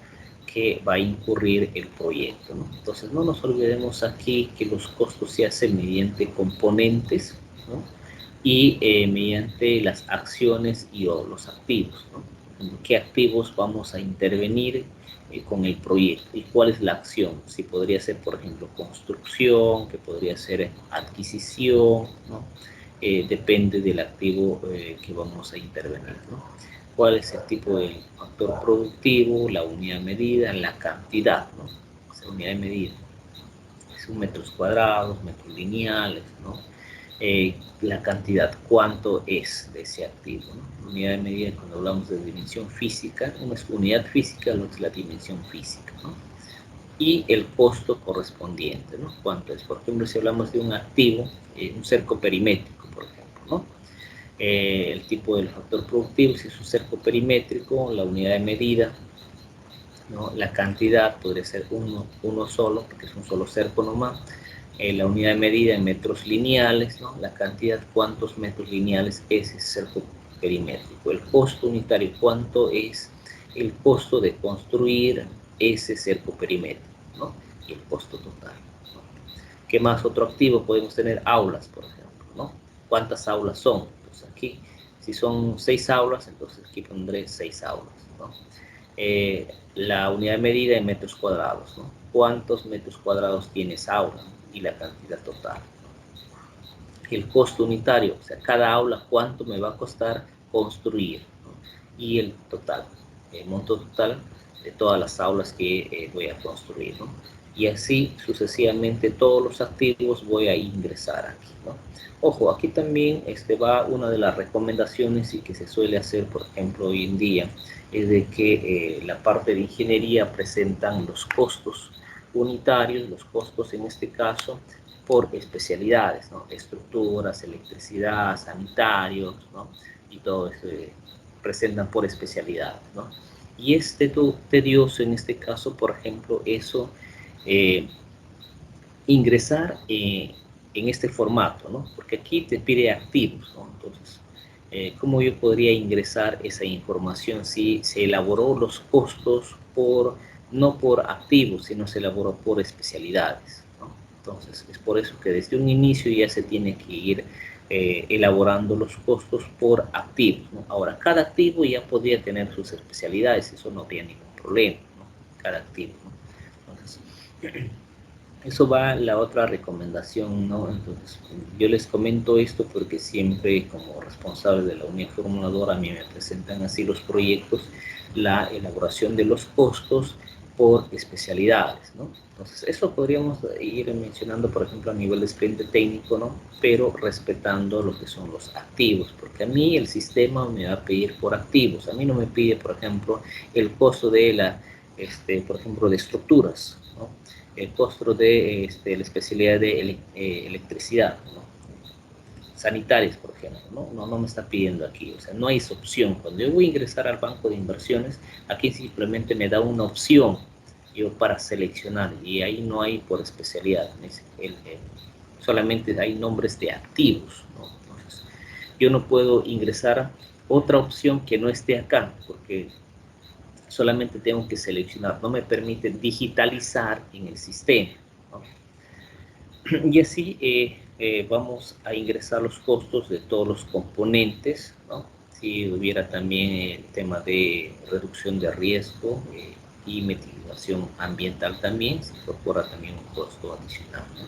que va a incurrir el proyecto, ¿no? Entonces, no nos olvidemos aquí que los costos se hacen mediante componentes, ¿no? Y mediante las acciones o los activos, ¿no? ¿Qué activos vamos a intervenir con el proyecto? ¿Y cuál es la acción? Si podría ser, por ejemplo, construcción, que podría ser adquisición, ¿no? Depende del activo que vamos a intervenir, ¿no? ¿Cuál es el tipo de factor productivo? La unidad de medida, la cantidad, ¿no? Esa unidad de medida. Son metros cuadrados, metros lineales, ¿no? La cantidad, cuánto es de ese activo, ¿no? Unidad de medida, cuando hablamos de dimensión física, una es unidad física, la otra es la dimensión física, ¿no? Y el costo correspondiente, ¿no? ¿Cuánto es? Por ejemplo, si hablamos de un activo, un cerco perimétrico, por ejemplo, ¿no? El tipo del factor productivo, si es un cerco perimétrico, la unidad de medida, ¿no? La cantidad podría ser uno solo, porque es un solo cerco nomás. La unidad de medida en metros lineales, ¿no? La cantidad, cuántos metros lineales es ese cerco perimétrico. El costo unitario, cuánto es el costo de construir ese cerco perimétrico, ¿no? Y el costo total, ¿no? ¿Qué más otro activo? Podemos tener aulas, por ejemplo, ¿no? ¿Cuántas aulas son? Entonces aquí, si son 6 aulas, entonces aquí pondré 6 aulas, ¿no? La unidad de medida en metros cuadrados, ¿no? ¿Cuántos metros cuadrados tiene esa aula? Y la cantidad total. El costo unitario, o sea, cada aula, ¿cuánto me va a costar construir? ¿No? Y el total, el monto total de todas las aulas que voy a construir, ¿no? Y así sucesivamente todos los activos voy a ingresar aquí, ¿no? Ojo, aquí también va una de las recomendaciones y que se suele hacer, por ejemplo, hoy en día, es de que la parte de ingeniería presentan los costos unitarios, los costos en este caso por especialidades, ¿no? Estructuras, electricidad, sanitarios, ¿no? Y todo eso presentan por especialidades, ¿no? Y es tedioso en este caso, por ejemplo, eso, ingresar en este formato, ¿no? Porque aquí te pide activos, ¿no? Entonces, ¿cómo yo podría ingresar esa información si se elaboró los costos no por activos, sino se elaboró por especialidades, ¿no? Entonces, es por eso que desde un inicio ya se tiene que ir elaborando los costos por activos, ¿no? Ahora, cada activo ya podría tener sus especialidades, eso no habría ningún problema, ¿no? Cada activo, ¿no? Entonces, eso va la otra recomendación, ¿no? Entonces, yo les comento esto porque siempre, como responsable de la unidad formuladora, a mí me presentan así los proyectos, la elaboración de los costos por especialidades, ¿no? Entonces, eso podríamos ir mencionando, por ejemplo, a nivel de expediente técnico, ¿no? Pero respetando lo que son los activos, porque a mí el sistema me va a pedir por activos. A mí no me pide, por ejemplo, el costo de por ejemplo, de estructuras, ¿no? El costo de la especialidad de electricidad, ¿no? Sanitarios, por ejemplo, no me está pidiendo aquí, o sea, no hay esa opción. Cuando yo voy a ingresar al banco de inversiones, aquí simplemente me da una opción yo para seleccionar, y ahí no hay por especialidad, solamente hay nombres de activos, ¿no? Entonces, yo no puedo ingresar otra opción que no esté acá, porque solamente tengo que seleccionar, no me permite digitalizar en el sistema, ¿no? Y así vamos a ingresar los costos de todos los componentes, ¿no? Si hubiera también el tema de reducción de riesgo y mitigación ambiental también, se incorpora también un costo adicional, ¿no?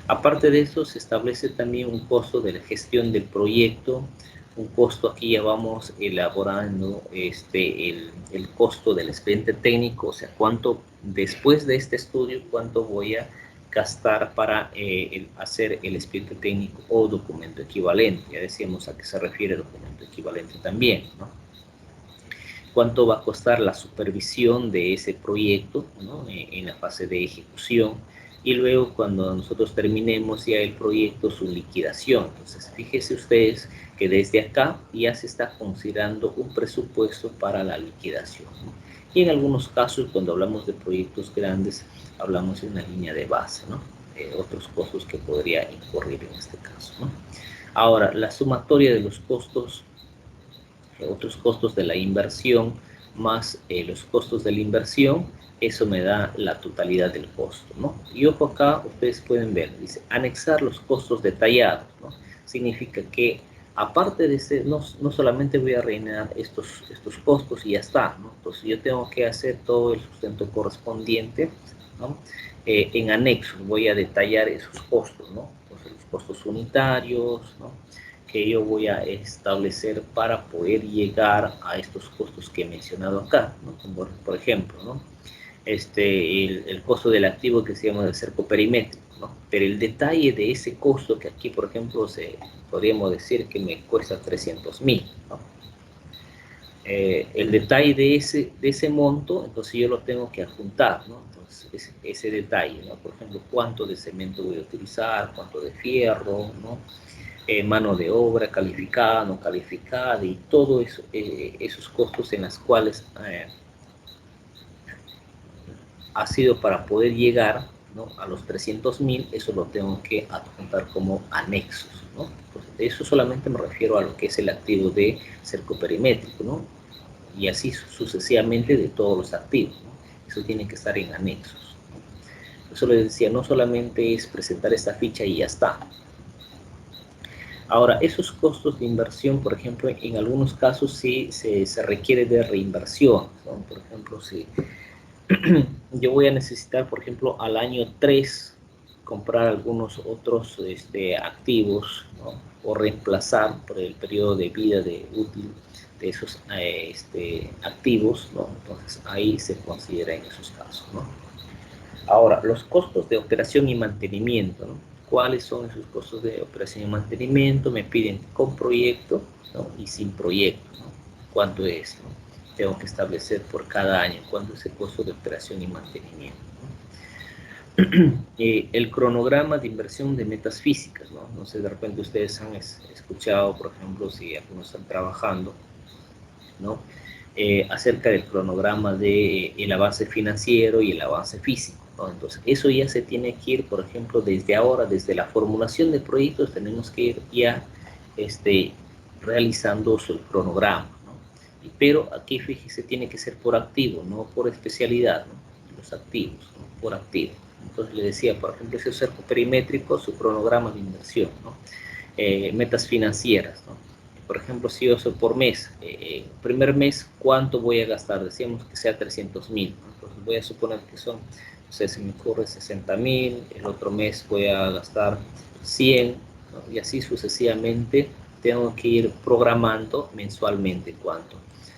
Aparte de eso, se establece también un costo de la gestión del proyecto, un costo, aquí ya vamos elaborando el costo del expediente técnico, o sea, cuánto después de este estudio, cuánto voy a gastar para hacer el expediente técnico o documento equivalente. Ya decíamos a qué se refiere documento equivalente también, ¿no? Cuánto va a costar la supervisión de ese proyecto, ¿no? En la fase de ejecución, y luego cuando nosotros terminemos ya el proyecto, su liquidación. Entonces, fíjense ustedes que desde acá ya se está considerando un presupuesto para la liquidación, ¿no? Y en algunos casos, cuando hablamos de proyectos grandes, hablamos de una línea de base, ¿no? Otros costos que podría incurrir en este caso, ¿no? Ahora, la sumatoria de los costos, otros costos de la inversión, más los costos de la inversión, eso me da la totalidad del costo, ¿no? Y ojo acá, ustedes pueden ver, dice, anexar los costos detallados, ¿no? Significa que aparte de ese, no solamente voy a rellenar estos costos y ya está, ¿no? Entonces yo tengo que hacer todo el sustento correspondiente, ¿no? En anexo voy a detallar esos costos, ¿no? Entonces los costos unitarios, ¿no? Que yo voy a establecer para poder llegar a estos costos que he mencionado acá, ¿no? Como por ejemplo, ¿no? El costo del activo que se llama el cerco perimétrico, ¿no? Pero el detalle de ese costo que aquí, por ejemplo, podríamos decir que me cuesta 300.000, ¿no? El detalle de ese monto, entonces yo lo tengo que adjuntar, ¿no? Entonces, ese detalle, ¿no? Por ejemplo, cuánto de cemento voy a utilizar, cuánto de fierro, ¿no? Mano de obra calificada, no calificada, y todos esos costos en los cuales ha sido para poder llegar, ¿no? A los 300.000, eso lo tengo que adjuntar como anexos, ¿no? Entonces, de eso solamente me refiero a lo que es el activo de cerco perimétrico, ¿no? Y así sucesivamente de todos los activos, ¿no? Eso tiene que estar en anexos, ¿no? Eso les decía, no solamente es presentar esta ficha y ya está. Ahora, esos costos de inversión, por ejemplo, en algunos casos sí se requiere de reinversión, ¿no? Por ejemplo, si yo voy a necesitar, por ejemplo, al año 3 comprar algunos otros activos, ¿no? O reemplazar por el periodo de vida útil de esos activos, ¿no? Entonces ahí se considera en esos casos, ¿no? Ahora, los costos de operación y mantenimiento, ¿no? ¿Cuáles son esos costos de operación y mantenimiento? Me piden con proyecto, ¿no? Y sin proyecto, ¿no? ¿Cuánto es, no? Tengo que establecer por cada año cuánto es el costo de operación y mantenimiento, ¿no? El cronograma de inversión de metas físicas, ¿no? No sé, de repente ustedes han escuchado, por ejemplo, si algunos están trabajando, ¿no? Acerca del cronograma de el avance financiero y el avance físico, ¿no? Entonces, eso ya se tiene que ir, por ejemplo, desde ahora, desde la formulación de proyectos, tenemos que ir ya realizando el cronograma, ¿no? Pero aquí, fíjese, tiene que ser por activo, no por especialidad, ¿no? Los activos, ¿no? Por activo. Entonces, le decía, por ejemplo, ese cerco perimétrico, su cronograma de inversión, ¿no? Metas financieras, ¿no? Por ejemplo, si yo soy por mes, primer mes, ¿cuánto voy a gastar? Decíamos que sea 300.000, ¿no? Entonces voy a suponer que son, no sé, se me ocurre 60.000, el otro mes voy a gastar 100, ¿no? Y así sucesivamente tengo que ir programando mensualmente cuánto,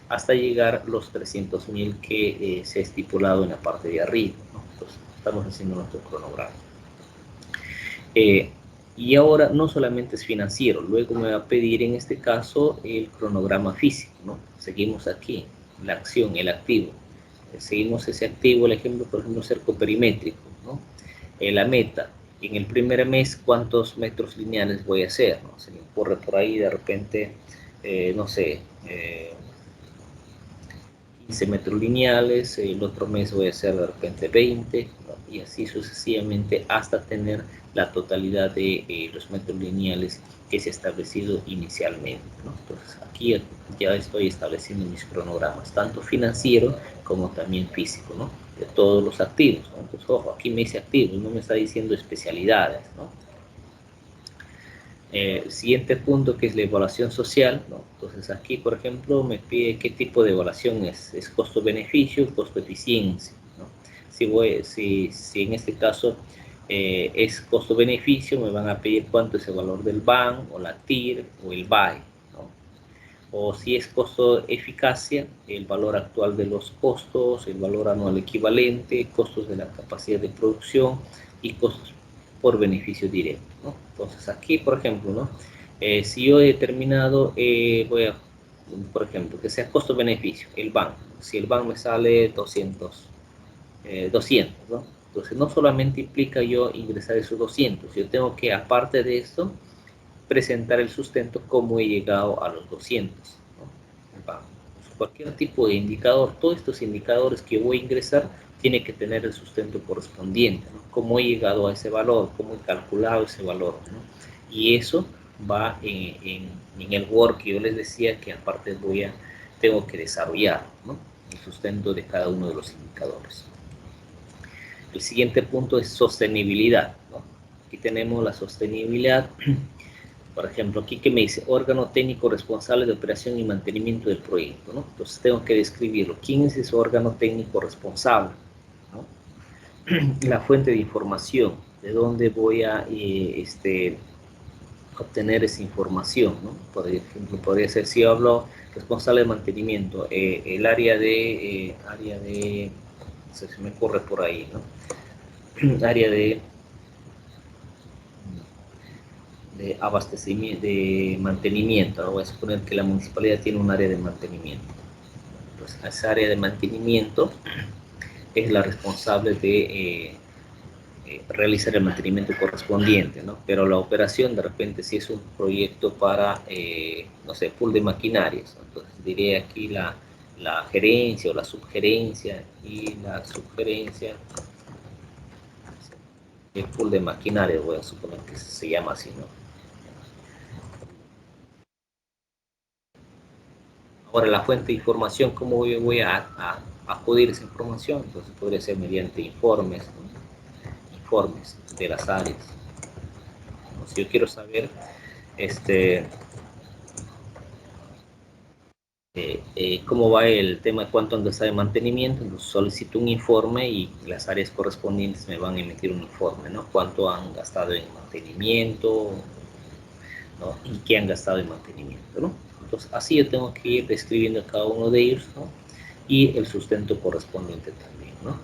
hasta llegar a los 300.000 que se ha estipulado en la parte de arriba, ¿no? Entonces estamos haciendo nuestro cronograma. Y ahora no solamente es financiero, luego me va a pedir en este caso el cronograma físico, ¿no? Seguimos aquí, la acción, el activo. Seguimos ese activo, el ejemplo, por ejemplo, cerco perimétrico, ¿no? La meta, en el primer mes, ¿cuántos metros lineales voy a hacer, ¿no? Se me ocurre por ahí de repente, no sé, 15 metros lineales, el otro mes voy a hacer de repente 20, ¿no? Y así sucesivamente hasta tener la totalidad de los metros lineales que se ha establecido inicialmente, ¿no? Entonces aquí ya estoy estableciendo mis cronogramas, tanto financiero como también físico, ¿no? De todos los activos, ¿no? Entonces, ojo, aquí me dice activos, no me está diciendo especialidades, ¿no? Siguiente punto, que es la evaluación social, ¿no? Entonces aquí, por ejemplo, me pide qué tipo de evaluación es costo-beneficio, costo-eficiencia, ¿no? Si en este caso es costo-beneficio, me van a pedir cuánto es el valor del BAN, o la TIR, o el BAE, ¿no? O si es costo-eficacia, el valor actual de los costos, el valor anual equivalente, costos de la capacidad de producción, y costos por beneficio directo, ¿no? Entonces aquí, por ejemplo, ¿no? Si yo he determinado, por ejemplo, que sea costo-beneficio, el banco. Si el banco me sale 200, ¿no? Entonces no solamente implica yo ingresar esos 200, yo tengo que, aparte de esto, presentar el sustento cómo he llegado a los 200, ¿no? Cualquier tipo de indicador, todos estos indicadores que voy a ingresar tiene que tener el sustento correspondiente, ¿no? Cómo he llegado a ese valor, cómo he calculado ese valor, ¿no? Y eso va en el Word que yo les decía que aparte tengo que desarrollar, ¿no? El sustento de cada uno de los indicadores. El siguiente punto es sostenibilidad, ¿no? Aquí tenemos la sostenibilidad. Por ejemplo, aquí que me dice órgano técnico responsable de operación y mantenimiento del proyecto, ¿no? Entonces tengo que describirlo. ¿Quién es ese órgano técnico responsable? ¿No? La fuente de información, de dónde voy a obtener esa información, ¿no? Por ejemplo, podría ser, si yo hablo responsable de mantenimiento, el área de, no sé si me corre por ahí, ¿no? Área de abastecimiento, de mantenimiento, ¿no? Voy a suponer que la municipalidad tiene un área de mantenimiento. Pues esa área de mantenimiento es la responsable de realizar el mantenimiento correspondiente, ¿no? Pero la operación, de repente, si es un proyecto para, no sé, pool de maquinarias, ¿no? Entonces diré aquí la gerencia o la subgerencia, y la subgerencia, el pool de maquinarias, voy a suponer que se llama así, ¿no? Ahora, la fuente de información, ¿cómo yo voy a acudir a esa información? Entonces podría ser mediante informes, ¿no? Informes de las áreas. Si yo quiero saber cómo va el tema de cuánto han gastado de mantenimiento, entonces solicito un informe y las áreas correspondientes me van a emitir un informe, ¿no? Cuánto han gastado en mantenimiento, ¿no? Y qué han gastado en mantenimiento, ¿no? Entonces así yo tengo que ir describiendo cada uno de ellos, ¿no? Y el sustento correspondiente también, ¿no?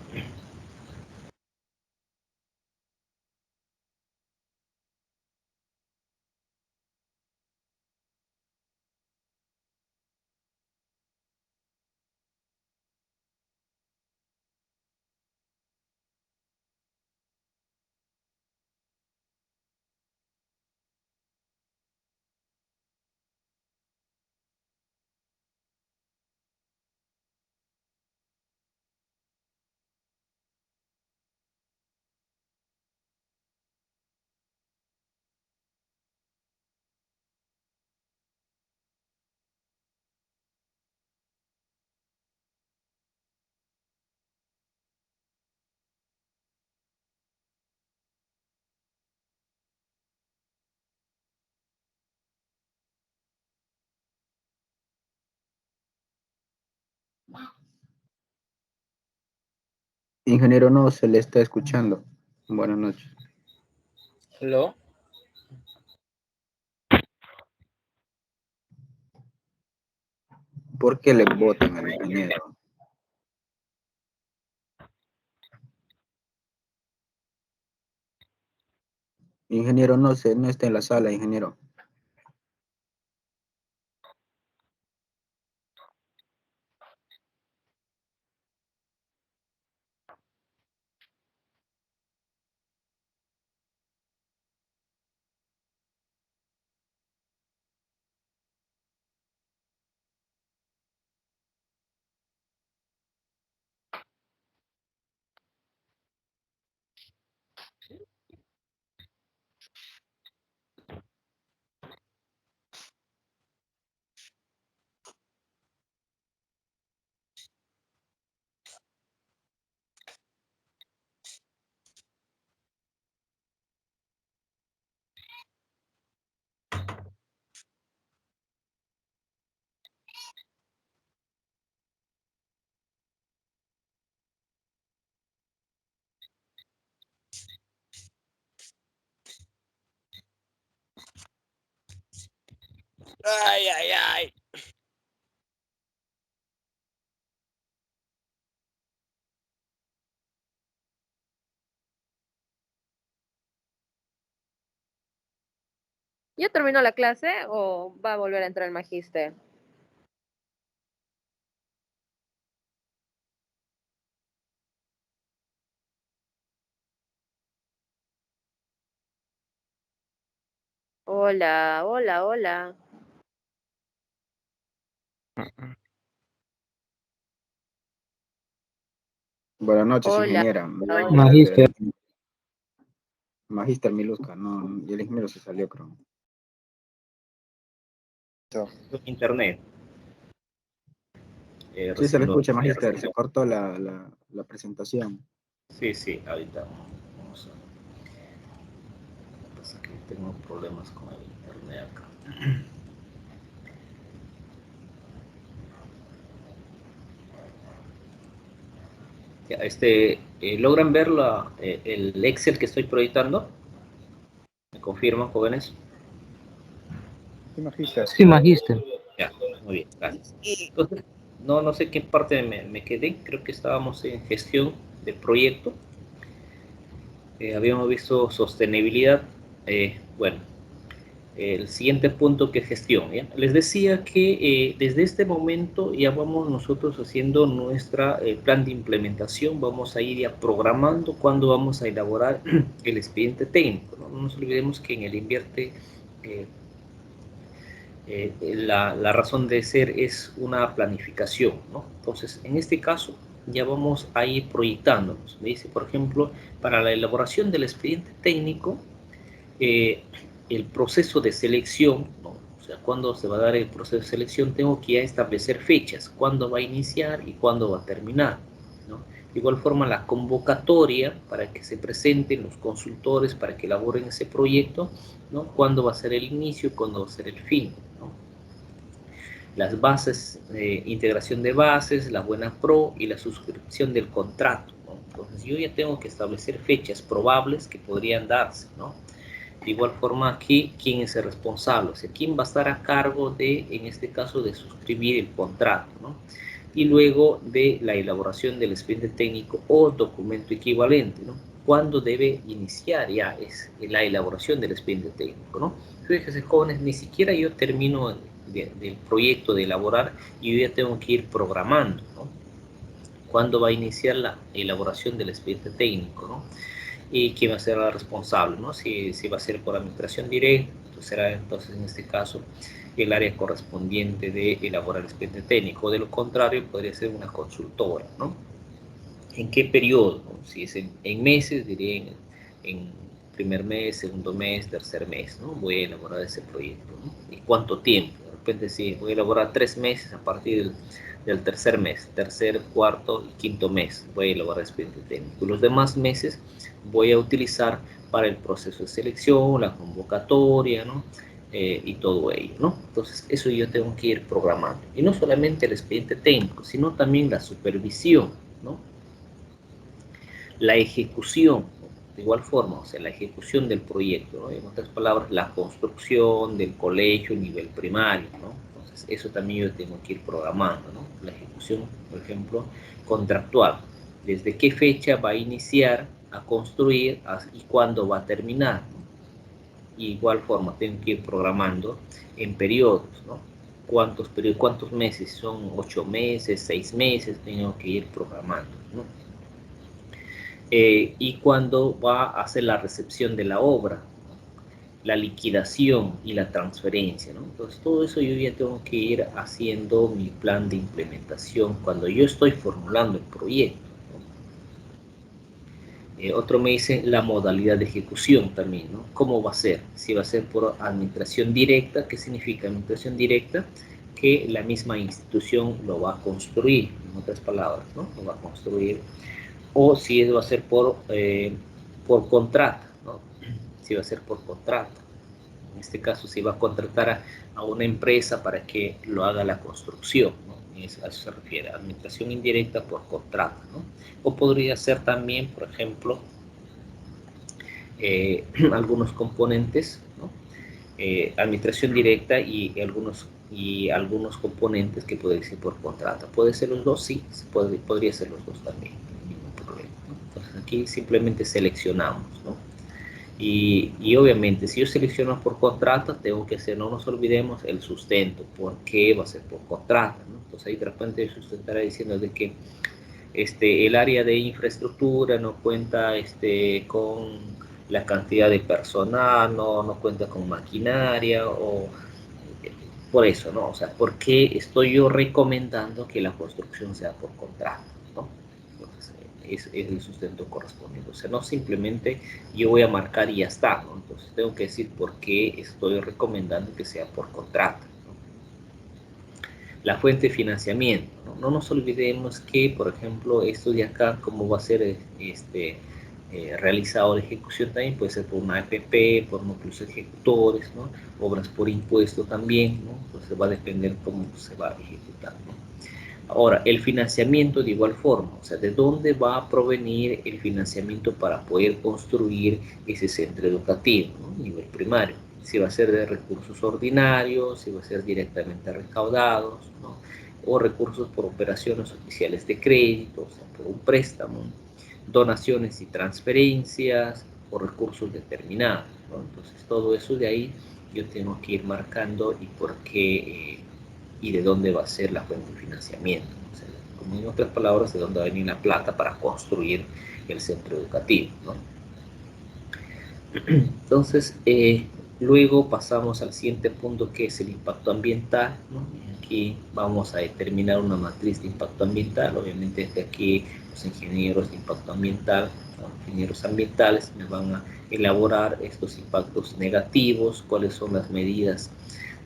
Ingeniero, no se le está escuchando. Buenas noches. ¿Aló? ¿Por qué le votan al ingeniero? Ingeniero, no está en la sala, ingeniero. Ay, ay, ay. ¿Ya terminó la clase o va a volver a entrar el magíster? Hola, hola, hola. Buenas noches, Hola. ingeniera. Hola. Magíster. Magíster Miluska, no, y el ingeniero se salió, creo. Internet. Sí, se Recién le lo- escucha, Magíster. Se cortó la presentación. Sí, ahorita vamos a... Lo que pasa es que tengo problemas con el internet acá. Ya, ¿logran ver el Excel que estoy proyectando? ¿Me confirman, jóvenes? Sí, Magíster. Sí, magíster. Ya, muy bien, gracias. Entonces, no sé qué parte me quedé. Creo que estábamos en gestión de proyecto. Habíamos visto sostenibilidad. Bueno, el siguiente punto que es gestión. ¿Ya? Les decía que desde este momento ya vamos nosotros haciendo nuestra plan de implementación, vamos a ir ya programando cuándo vamos a elaborar el expediente técnico. No nos olvidemos que en el invierte la razón de ser es una planificación, ¿no? Entonces, en este caso, ya vamos a ir proyectándonos. Me dice, por ejemplo, para la elaboración del expediente técnico, el proceso de selección, ¿no? O sea, cuándo se va a dar el proceso de selección, tengo que ya establecer fechas, cuándo va a iniciar y cuándo va a terminar, ¿no? De igual forma, la convocatoria para que se presenten los consultores para que elaboren ese proyecto, ¿no? Cuándo va a ser el inicio, cuándo va a ser el fin, ¿no? Las bases, integración de bases, la buena pro y la suscripción del contrato, ¿no? Entonces, yo ya tengo que establecer fechas probables que podrían darse, ¿no? De igual forma aquí, ¿quién es el responsable? O sea, ¿quién va a estar a cargo de, en este caso, de suscribir el contrato, ¿no? Y luego de la elaboración del expediente técnico o documento equivalente, ¿no? ¿Cuándo debe iniciar ya la elaboración del expediente técnico, ¿no? Fíjense, jóvenes, ni siquiera yo termino del proyecto de elaborar y yo ya tengo que ir programando, ¿no? ¿Cuándo va a iniciar la elaboración del expediente técnico, ¿no? Y quién va a ser la responsable, ¿no? Si va a ser por administración directa, pues será entonces en este caso el área correspondiente de elaborar el expediente técnico. De lo contrario, podría ser una consultora, ¿no? ¿En qué periodo? Si es en meses, diría en primer mes, segundo mes, tercer mes, ¿no? Voy a elaborar ese proyecto, ¿no? ¿Y cuánto tiempo? De repente, sí, voy a elaborar 3 meses a partir del tercer mes, tercer, cuarto y quinto mes, voy a elaborar expediente técnico. Los demás meses voy a utilizar para el proceso de selección, la convocatoria, ¿no? Y todo ello, ¿no? Entonces, eso yo tengo que ir programando. Y no solamente el expediente técnico, sino también la supervisión, ¿no? La ejecución, de igual forma, o sea, la ejecución del proyecto, ¿no? En otras palabras, la construcción del colegio a nivel primario, ¿no? Entonces, eso también yo tengo que ir programando, ¿no? La ejecución, por ejemplo, contractual. ¿Desde qué fecha va a iniciar a construir y cuándo va a terminar, ¿no? Y igual forma, tengo que ir programando en periodos, ¿no? ¿Cuántos periodos, cuántos meses? Son 8 meses, 6 meses, tengo que ir programando, ¿no? Y cuándo va a hacer la recepción de la obra, la liquidación y la transferencia, ¿no? Entonces, todo eso yo ya tengo que ir haciendo mi plan de implementación cuando yo estoy formulando el proyecto, ¿no? Otro me dice la modalidad de ejecución también, ¿no? ¿Cómo va a ser? Si va a ser por administración directa, ¿qué significa administración directa? Que la misma institución lo va a construir, en otras palabras, ¿no? Lo va a construir. O si va a ser por contrato, ¿no? Si va a ser por contrato. En este caso, si va a contratar a una empresa para que lo haga la construcción, ¿no? A eso se refiere, administración indirecta por contrato, ¿no? O podría ser también, por ejemplo, algunos componentes, ¿no? Administración directa y algunos componentes que pueden ser por contrato. ¿Puede ser los dos? Sí, podría ser los dos también. Ningún problema, ¿no? Entonces aquí simplemente seleccionamos, ¿no? Y obviamente, si yo selecciono por contrato, tengo que hacer, no nos olvidemos, el sustento. ¿Por qué va a ser por contrato? ¿No? Entonces ahí de repente yo sustentaré diciendo de que el área de infraestructura no cuenta con la cantidad de personal, no cuenta con maquinaria, o por eso, ¿no? O sea, ¿por qué estoy yo recomendando que la construcción sea por contrato, ¿no? Entonces, es el sustento correspondiente. O sea, no simplemente yo voy a marcar y ya está, ¿no? Entonces, tengo que decir por qué estoy recomendando que sea por contrato, ¿no? La fuente de financiamiento, ¿no? No nos olvidemos que, por ejemplo, esto de acá, como va a ser realizado la ejecución también, puede ser por una APP, por núcleos ejecutores, ¿no? Obras por impuesto también, ¿no? Entonces va a depender cómo se va a ejecutar, ¿no? Ahora, el financiamiento de igual forma, o sea, ¿de dónde va a provenir el financiamiento para poder construir ese centro educativo, ¿no? Nivel primario? Si va a ser de recursos ordinarios, si va a ser directamente recaudados, ¿no? O recursos por operaciones oficiales de crédito, o sea, por un préstamo, donaciones y transferencias o recursos determinados, ¿no? Entonces, todo eso de ahí yo tengo que ir marcando y por qué y de dónde va a ser la fuente de financiamiento. O sea, como en otras palabras, de dónde va a venir la plata para construir el centro educativo, ¿no? Entonces, luego pasamos al siguiente punto, que es el impacto ambiental, ¿no? Aquí vamos a determinar una matriz de impacto ambiental. Obviamente, desde aquí los ingenieros de impacto ambiental, ¿no? Ingenieros ambientales, me van a elaborar estos impactos negativos, cuáles son las medidas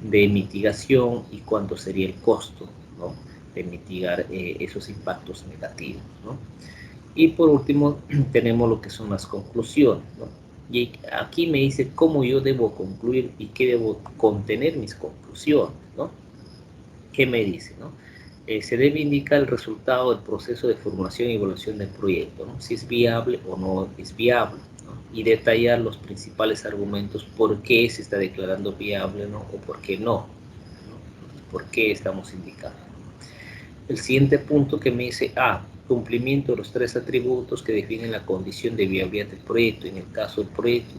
de mitigación y cuánto sería el costo, ¿no? De mitigar esos impactos negativos, ¿no? Y por último, tenemos lo que son las conclusiones, ¿no? Y aquí me dice cómo yo debo concluir y qué debo contener mis conclusiones, ¿no? ¿Qué me dice, no? Se debe indicar el resultado del proceso de formulación y evaluación del proyecto, ¿no? Si es viable o no es viable, ¿no? Y detallar los principales argumentos por qué se está declarando viable, ¿no? O por qué no, ¿no? ¿Por qué estamos indicando? El siguiente punto que me dice, cumplimiento de los 3 atributos que definen la condición de viabilidad del proyecto. En el caso del proyecto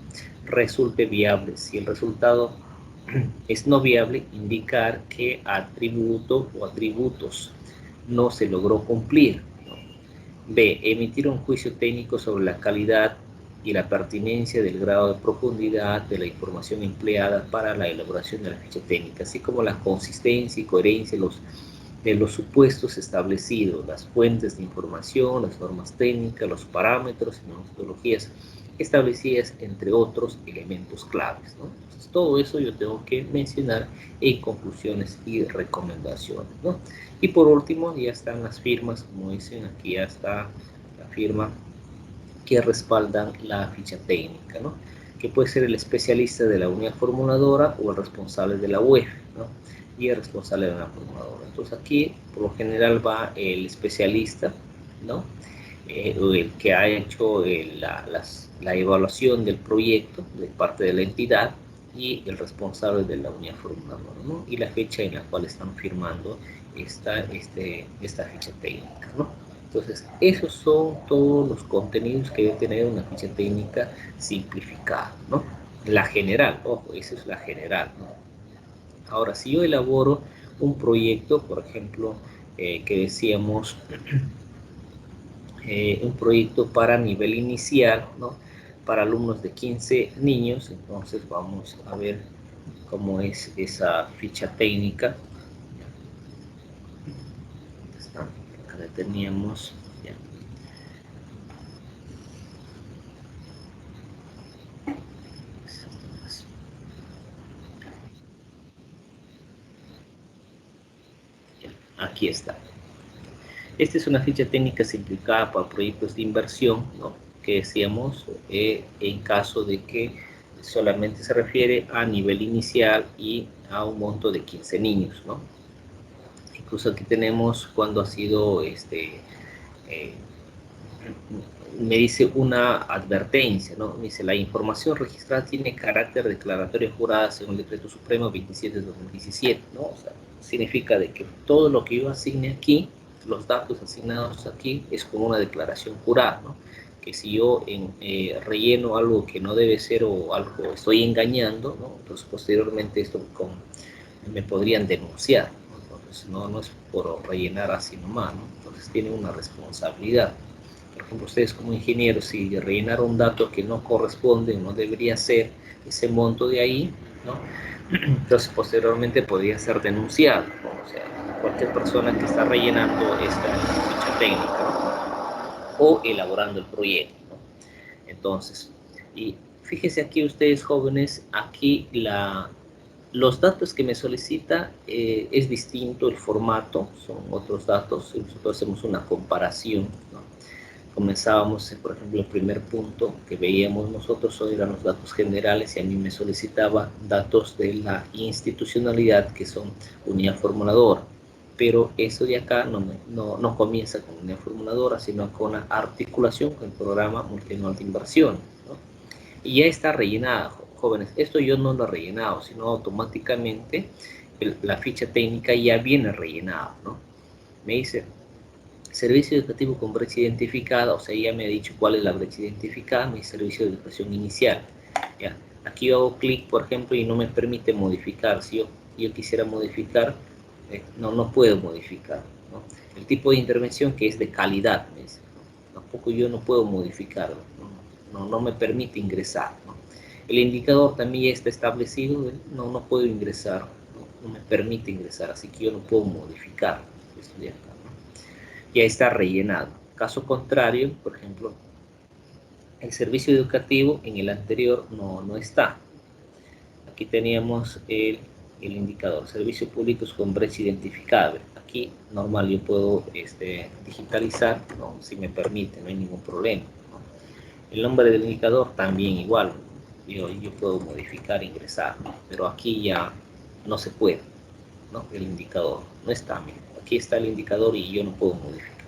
resulte viable. Si el resultado es no viable, indicar qué atributo o atributos no se logró cumplir, ¿no? B, emitir un juicio técnico sobre la calidad y la pertinencia del grado de profundidad de la información empleada para la elaboración de la ficha técnica, así como la consistencia y coherencia de los supuestos establecidos, las fuentes de información, las normas técnicas, los parámetros y metodologías establecidas, entre otros elementos claves, ¿no? Entonces, todo eso yo tengo que mencionar en conclusiones y recomendaciones, ¿no? Y por último, ya están las firmas, como dicen, aquí ya está la firma que respaldan la ficha técnica, ¿no? Que puede ser el especialista de la unidad formuladora o el responsable de la UEF, ¿no? Y el responsable de la formuladora. Entonces aquí, por lo general, va el especialista, ¿no? O el que ha hecho la evaluación del proyecto de parte de la entidad, y el responsable de la unidad formuladora, ¿no? Y la fecha en la cual están firmando esta ficha técnica, ¿no? Entonces, esos son todos los contenidos que debe tener una ficha técnica simplificada, ¿no? La general, ojo, esa es la general, ¿no? Ahora, si yo elaboro un proyecto, por ejemplo, que decíamos, un proyecto para nivel inicial, ¿no? Para alumnos de 15 niños, entonces vamos a ver cómo es esa ficha técnica. Acá la teníamos, ya. Aquí está. Esta es una ficha técnica simplificada para proyectos de inversión, ¿no? Que decíamos, en caso de que solamente se refiere a nivel inicial y a un monto de 15 niños, ¿no? Incluso aquí tenemos cuando ha sido, me dice una advertencia, ¿no? Me dice, la información registrada tiene carácter declaratorio jurada según el Decreto Supremo 27 de 2017, ¿no? O sea, significa de que todo lo que yo asigne aquí, los datos asignados aquí, es como una declaración jurada, ¿no? que si yo relleno algo que no debe ser o algo estoy engañando, ¿no? Entonces posteriormente me podrían denunciar, ¿no? Entonces no es por rellenar así nomás, ¿no? Entonces tienen una responsabilidad. Por ejemplo, ustedes como ingenieros, si rellenaron un dato que no corresponde, no debería ser ese monto de ahí, ¿no? Entonces posteriormente podría ser denunciado, ¿no? O sea, cualquier persona que está rellenando esta ficha técnica, ¿no? O elaborando el proyecto, ¿no? Entonces, y fíjense aquí ustedes jóvenes, aquí los datos que me solicita es distinto el formato, son otros datos, nosotros hacemos una comparación, ¿no? Comenzábamos, por ejemplo, el primer punto que veíamos nosotros hoy eran los datos generales y a mí me solicitaba datos de la institucionalidad que son unidad formuladora, pero eso de acá no comienza con unidad formuladora, sino con una articulación con el programa multianual de inversión, ¿no? Y ya está rellenada, jóvenes. Esto yo no lo he rellenado, sino automáticamente la ficha técnica ya viene rellenada, ¿no? Me dice servicio educativo con brecha identificada, o sea, ya me ha dicho cuál es la brecha identificada, mi servicio de educación inicial. ¿Ya? Aquí yo hago clic, por ejemplo, y no me permite modificar. Si yo quisiera modificar, no puedo modificar, ¿no? El tipo de intervención que es de calidad, me dice, ¿no? Tampoco yo no puedo modificarlo, no me permite ingresar, ¿no? El indicador también ya está establecido, no puedo ingresar, no me permite ingresar, así que yo no puedo modificar esto de acá. Ya está rellenado. Caso contrario, por ejemplo, el servicio educativo en el anterior no está. Aquí teníamos el indicador, servicios públicos con brecha identificable. Aquí, normal, yo puedo digitalizar, ¿no? Si me permite, no hay ningún problema, ¿no? El nombre del indicador también igual, yo puedo modificar, ingresar, ¿no? Pero aquí ya no se puede, ¿no? El indicador no está, mira. Aquí está el indicador y yo no puedo modificar.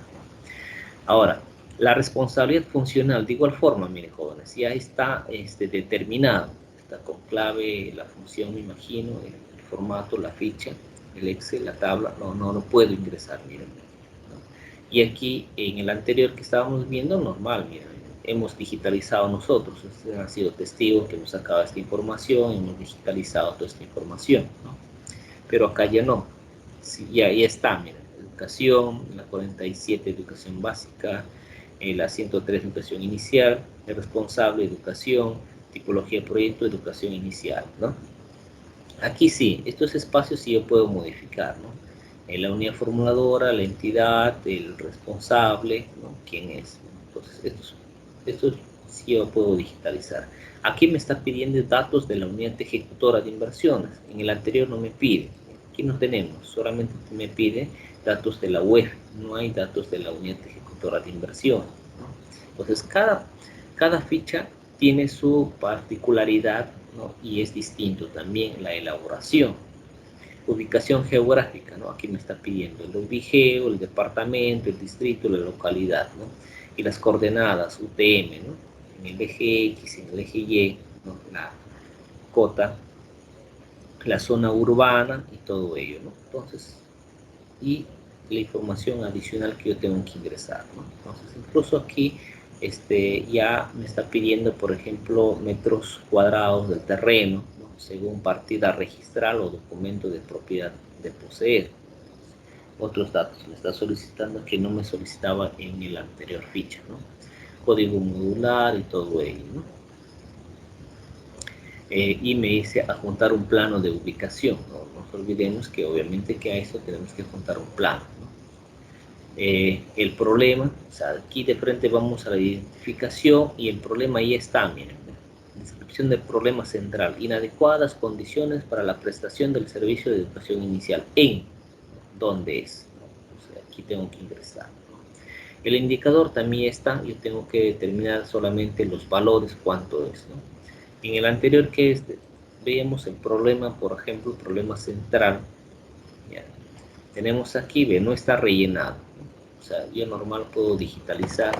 Ahora, la responsabilidad funcional, de igual forma, miren jóvenes, ya está determinado, está con clave, la función, me imagino, el formato, la ficha, el Excel, la tabla, no puedo ingresar, miren, ¿no? Y aquí, en el anterior que estábamos viendo, normal, miren, hemos digitalizado nosotros, ustedes han sido testigos que hemos sacado esta información, hemos digitalizado toda esta información, ¿no? Pero acá ya no, sí, ya está, miren, educación, la 47 educación básica, la 103 educación inicial, el responsable educación, tipología de proyecto, educación inicial, ¿no? Aquí sí, estos espacios sí yo puedo modificar, ¿no? En la unidad formuladora, la entidad, el responsable, ¿no? ¿Quién es? Entonces, estos sí yo puedo digitalizar. Aquí me está pidiendo datos de la unidad ejecutora de inversiones. En el anterior no me pide. Aquí no tenemos, solamente me pide datos de la web, no hay datos de la unidad ejecutora de inversión, ¿no? Entonces, cada ficha tiene su particularidad, ¿no? Y es distinto también la elaboración. Ubicación geográfica, ¿no? Aquí me está pidiendo el ubigeo, el departamento, el distrito, la localidad, ¿no? Y las coordenadas, UTM, ¿no? En el eje X, en el eje Y, ¿no? La cota, la zona urbana y todo ello, ¿no? Entonces, y la información adicional que yo tengo que ingresar, ¿no? Entonces, incluso aquí ya me está pidiendo, por ejemplo, metros cuadrados del terreno, ¿no? Según partida registral o documento de propiedad de poseer. Otros datos me está solicitando que no me solicitaba en el anterior ficha, ¿no? Código modular y todo ello, ¿no? Y me dice adjuntar un plano de ubicación, ¿no? No nos olvidemos que obviamente que a eso tenemos que adjuntar un plano, ¿no? El problema, o sea, aquí de frente vamos a la identificación y el problema ahí está, miren, ¿no? Descripción del problema central, inadecuadas condiciones para la prestación del servicio de educación inicial, ¿dónde es? ¿No? O sea, aquí tengo que ingresar, ¿no? El indicador también está, yo tengo que determinar solamente los valores, cuánto es, ¿no? En el anterior que veíamos el problema, por ejemplo, el problema central, ¿ya? Tenemos aquí, ve, no está rellenado, ¿no? O sea, yo normal puedo digitalizar,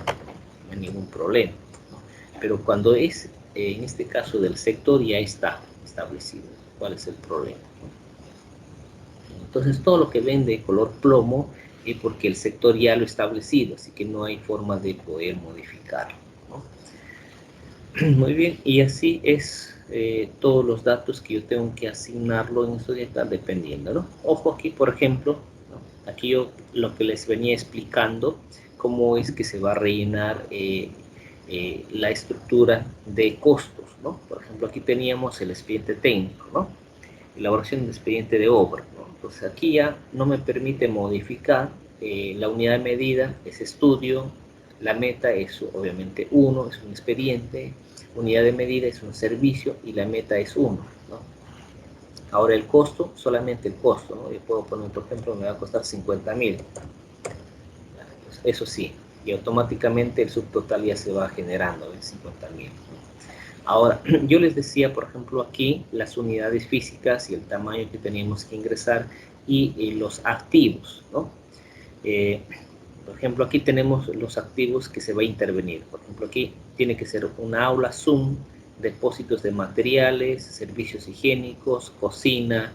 no hay ningún problema, ¿no? Pero cuando es, en este caso del sector, ya está establecido cuál es el problema, ¿no? Entonces, todo lo que ven de color plomo es porque el sector ya lo ha establecido, así que no hay forma de poder modificarlo, ¿no? Muy bien, y así es todos los datos que yo tengo que asignarlo en Zodiacal dependiendo, ¿no? Ojo aquí, por ejemplo, ¿no? Aquí yo lo que les venía explicando, cómo es que se va a rellenar la estructura de costos, ¿no? Por ejemplo, aquí teníamos el expediente técnico, ¿no? Elaboración del expediente de obra, ¿no? Entonces aquí ya no me permite modificar la unidad de medida, es estudio, la meta es obviamente 1, es un expediente, unidad de medida es un servicio y la meta es 1, ¿no? Ahora el costo, solamente el costo, ¿no? Yo puedo poner, por ejemplo, me va a costar 50.000. Eso sí, y automáticamente el subtotal ya se va generando en 50.000. Ahora, yo les decía, por ejemplo, aquí las unidades físicas y el tamaño que teníamos que ingresar y los activos, ¿no? Por ejemplo, aquí tenemos los activos que se va a intervenir. Por ejemplo, aquí tiene que ser una aula Zoom, depósitos de materiales, servicios higiénicos, cocina,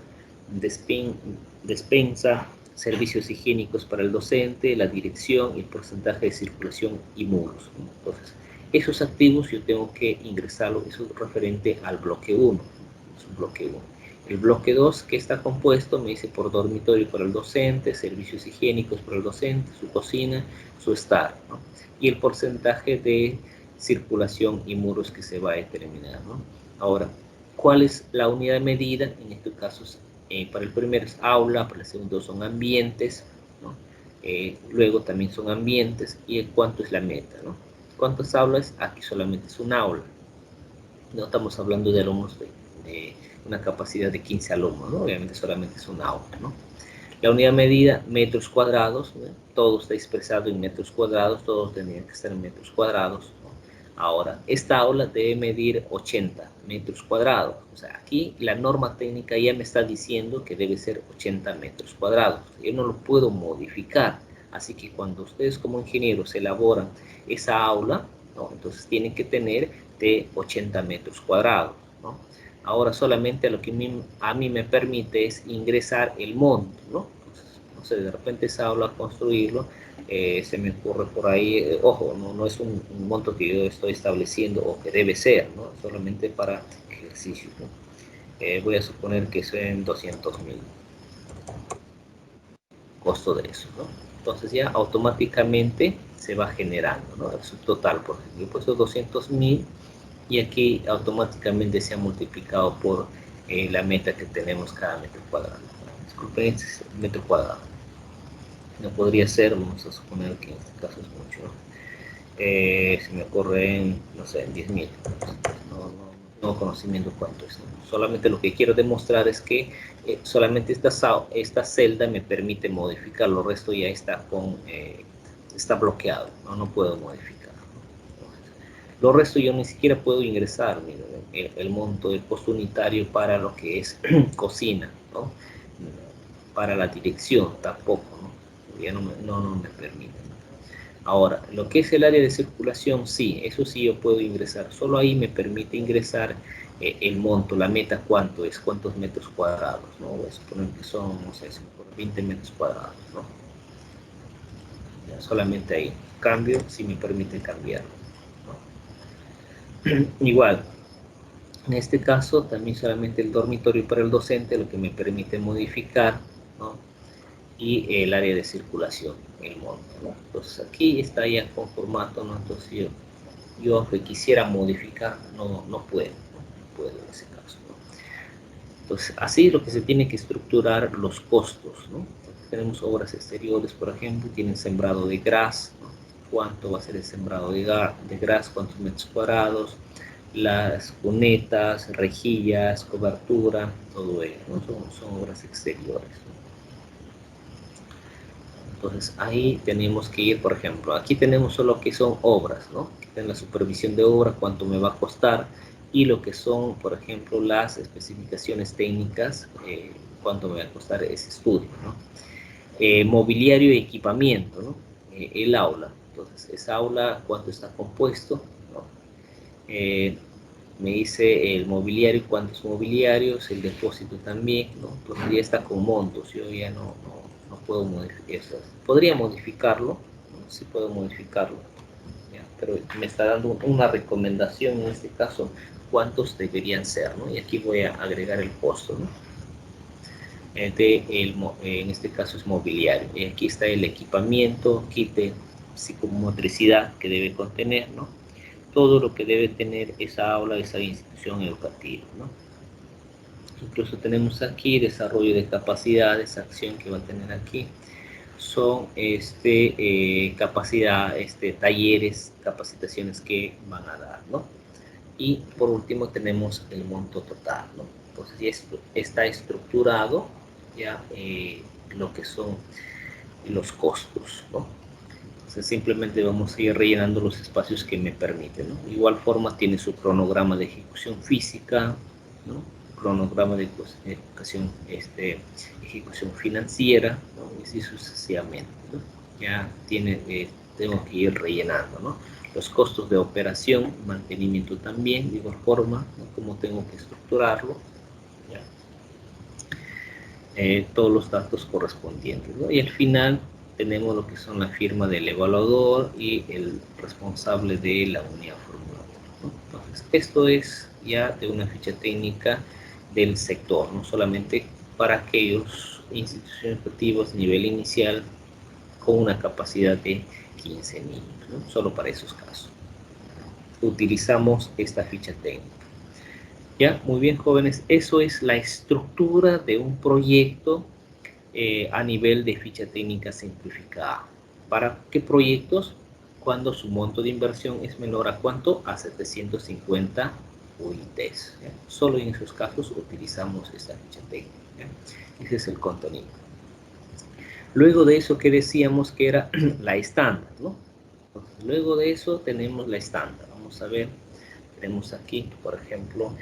despensa, servicios higiénicos para el docente, la dirección y el porcentaje de circulación y muros. Entonces, esos activos yo tengo que ingresarlo, eso es referente al bloque 1. Es un bloque 1. El bloque 2, que está compuesto, me dice por dormitorio para el docente, servicios higiénicos para el docente, su cocina, su estar, ¿no? Y el porcentaje de circulación y muros que se va a determinar, ¿no? Ahora, ¿cuál es la unidad de medida? En este caso, para el primero es aula, para el segundo son ambientes, ¿no? Luego también son ambientes y cuánto es la meta, ¿no? ¿Cuántas aulas? Aquí solamente es un aula. No estamos hablando de alumnos de una capacidad de 15 alumnos, ¿no? Obviamente solamente es un aula, ¿no? La unidad medida, metros cuadrados, ¿no? Todo está expresado en metros cuadrados, todos tendrían que estar en metros cuadrados, ¿no? Ahora, esta aula debe medir 80 metros cuadrados. O sea, aquí la norma técnica ya me está diciendo que debe ser 80 metros cuadrados. Yo no lo puedo modificar. Así que cuando ustedes como ingenieros elaboran esa aula, ¿no? Entonces tienen que tener de 80 metros cuadrados, ¿no? Ahora solamente lo que a mí me permite es ingresar el monto, ¿no? Entonces, no sé, de repente esa aula construirlo, se me ocurre por ahí, ojo, no es un monto que yo estoy estableciendo o que debe ser, ¿no? Solamente para ejercicios, ¿no? Voy a suponer que son 200.000 costo de eso, ¿no? Entonces ya automáticamente se va generando, ¿no? El subtotal, por ejemplo, he puesto 200.000 y aquí automáticamente se ha multiplicado por la meta que tenemos cada metro cuadrado. Disculpen, es metro cuadrado. No podría ser, vamos a suponer que en este caso es mucho, ¿no? Se me ocurre, no sé, 10.000. No tengo conocimiento cuánto es, ¿no? Solamente lo que quiero demostrar es que solamente esta celda me permite modificar, lo resto ya está está bloqueado, no puedo modificar. Lo resto yo ni siquiera puedo ingresar el monto del costo unitario para lo que es cocina, ¿no? Para la dirección tampoco, ¿no? Ya no me permite. Ahora, lo que es el área de circulación, sí, eso sí yo puedo ingresar. Solo ahí me permite ingresar el monto, la meta, cuánto es, cuántos metros cuadrados, ¿no? Voy a suponer que son, no sé, 20 metros cuadrados, ¿no? Ya, solamente ahí. Cambio, si me permite cambiarlo, ¿no? Igual, en este caso, también solamente el dormitorio para el docente, lo que me permite modificar, ¿no? Y el área de circulación, el monto, ¿no? Entonces aquí está ya con formato, ¿no? Entonces yo que quisiera modificar, no puedo en ese caso, ¿no? Entonces así es lo que se tiene que estructurar los costos, ¿no? Tenemos obras exteriores, por ejemplo, tienen sembrado de gras, ¿no? ¿Cuánto va a ser el sembrado de gras? ¿Cuántos metros cuadrados? Las cunetas, rejillas, cobertura, todo ello, ¿no? Son obras exteriores, ¿no? Entonces ahí tenemos que ir, por ejemplo, aquí tenemos solo que son obras, ¿no? En la supervisión de obra, cuánto me va a costar, y lo que son, por ejemplo, las especificaciones técnicas, cuánto me va a costar ese estudio, ¿no? Mobiliario y equipamiento, ¿no? El aula, entonces esa aula, cuánto está compuesto, ¿no? Me dice el mobiliario, cuántos mobiliarios, el depósito también, ¿no? Entonces ya está con montos, yo ya no puedo modificar eso. Podría modificarlo, ¿no? Sí puedo modificarlo, ¿ya? pero me está dando una recomendación en este caso, cuántos deberían ser, ¿no? Y aquí voy a agregar el costo, ¿no? En este caso es mobiliario. Y aquí está el equipamiento, kit de psicomotricidad que debe contener, ¿no? Todo lo que debe tener esa aula, esa institución educativa, ¿no? Incluso tenemos aquí desarrollo de capacidades, acción que va a tener aquí. Son capacidad, talleres, capacitaciones que van a dar, ¿no? Y por último tenemos el monto total, ¿no? Entonces ya está estructurado ya lo que son los costos, ¿no? Entonces simplemente vamos a ir rellenando los espacios que me permiten, ¿no? De igual forma tiene su cronograma de ejecución física, ¿no? Cronograma de educación, ejecución financiera, ¿no? Y así sucesivamente, ¿no? Ya tiene, tengo que ir rellenando, ¿no? Los costos de operación, mantenimiento también, de igual forma, ¿no? Cómo tengo que estructurarlo, ¿ya? Todos los datos correspondientes, ¿no? Y al final tenemos lo que son la firma del evaluador y el responsable de la unidad formuladora, ¿no? Entonces, esto es ya de una ficha técnica del sector, no solamente para aquellos instituciones educativas nivel inicial con una capacidad de 15 niños, ¿no? Solo para esos casos utilizamos esta ficha técnica. Ya, muy bien, jóvenes, eso es la estructura de un proyecto a nivel de ficha técnica simplificada. ¿Para qué proyectos? Cuando su monto de inversión es menor a ¿cuánto? A 750 UITs. ¿Ya? Solo en esos casos utilizamos esta ficha técnica. ¿Ya? Ese es el contenido. Luego de eso, ¿qué decíamos que era la estándar, ¿no? Entonces, luego de eso tenemos la estándar. Vamos a ver, tenemos aquí, por ejemplo,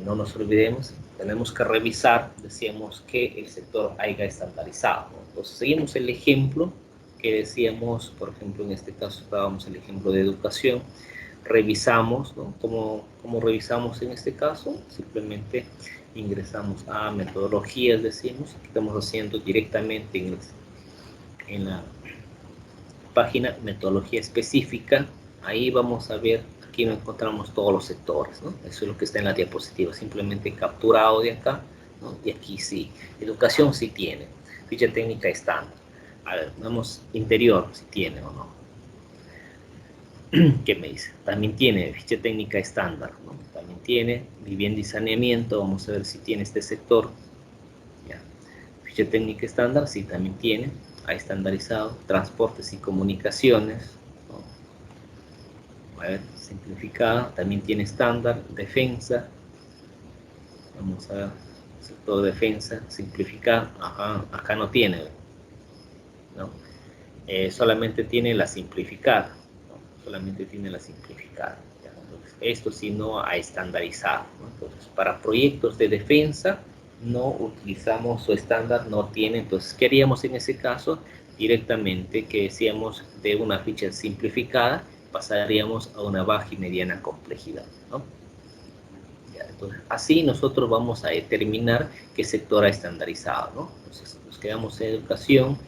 no nos olvidemos, tenemos que revisar, decíamos que el sector haya estandarizado, ¿no? Entonces seguimos el ejemplo que decíamos, por ejemplo, en este caso estábamos el ejemplo de educación, revisamos, ¿no? ¿Cómo revisamos en este caso? Simplemente ingresamos a metodologías, decimos, aquí estamos haciendo directamente en la página metodología específica, ahí vamos a ver, aquí no encontramos todos los sectores, ¿no? Eso es lo que está en la diapositiva, simplemente capturado de acá, ¿no? Y aquí sí, educación sí tiene, ficha técnica estándar. A ver, vamos interior, si tiene o no. ¿Qué me dice? También tiene ficha técnica estándar, ¿no? También tiene vivienda y saneamiento, vamos a ver si tiene este sector. Ya. Ficha técnica estándar, sí, también tiene, ha estandarizado, transportes y comunicaciones, ¿no? A ver, simplificada, también tiene estándar, defensa, vamos a ver, sector de defensa, simplificada, ajá, acá no tiene, ¿no? Solamente tiene la simplificada, ¿no? Solamente tiene la simplificada. Entonces, esto sí no ha estandarizado, ¿no? Entonces, para proyectos de defensa no utilizamos su estándar, no tiene. Entonces, ¿qué haríamos en ese caso? Directamente, que decíamos de una ficha simplificada, pasaríamos a una baja y mediana complejidad, ¿no? Ya, entonces, así nosotros vamos a determinar qué sector ha estandarizado, ¿no? Entonces, nos quedamos en educación.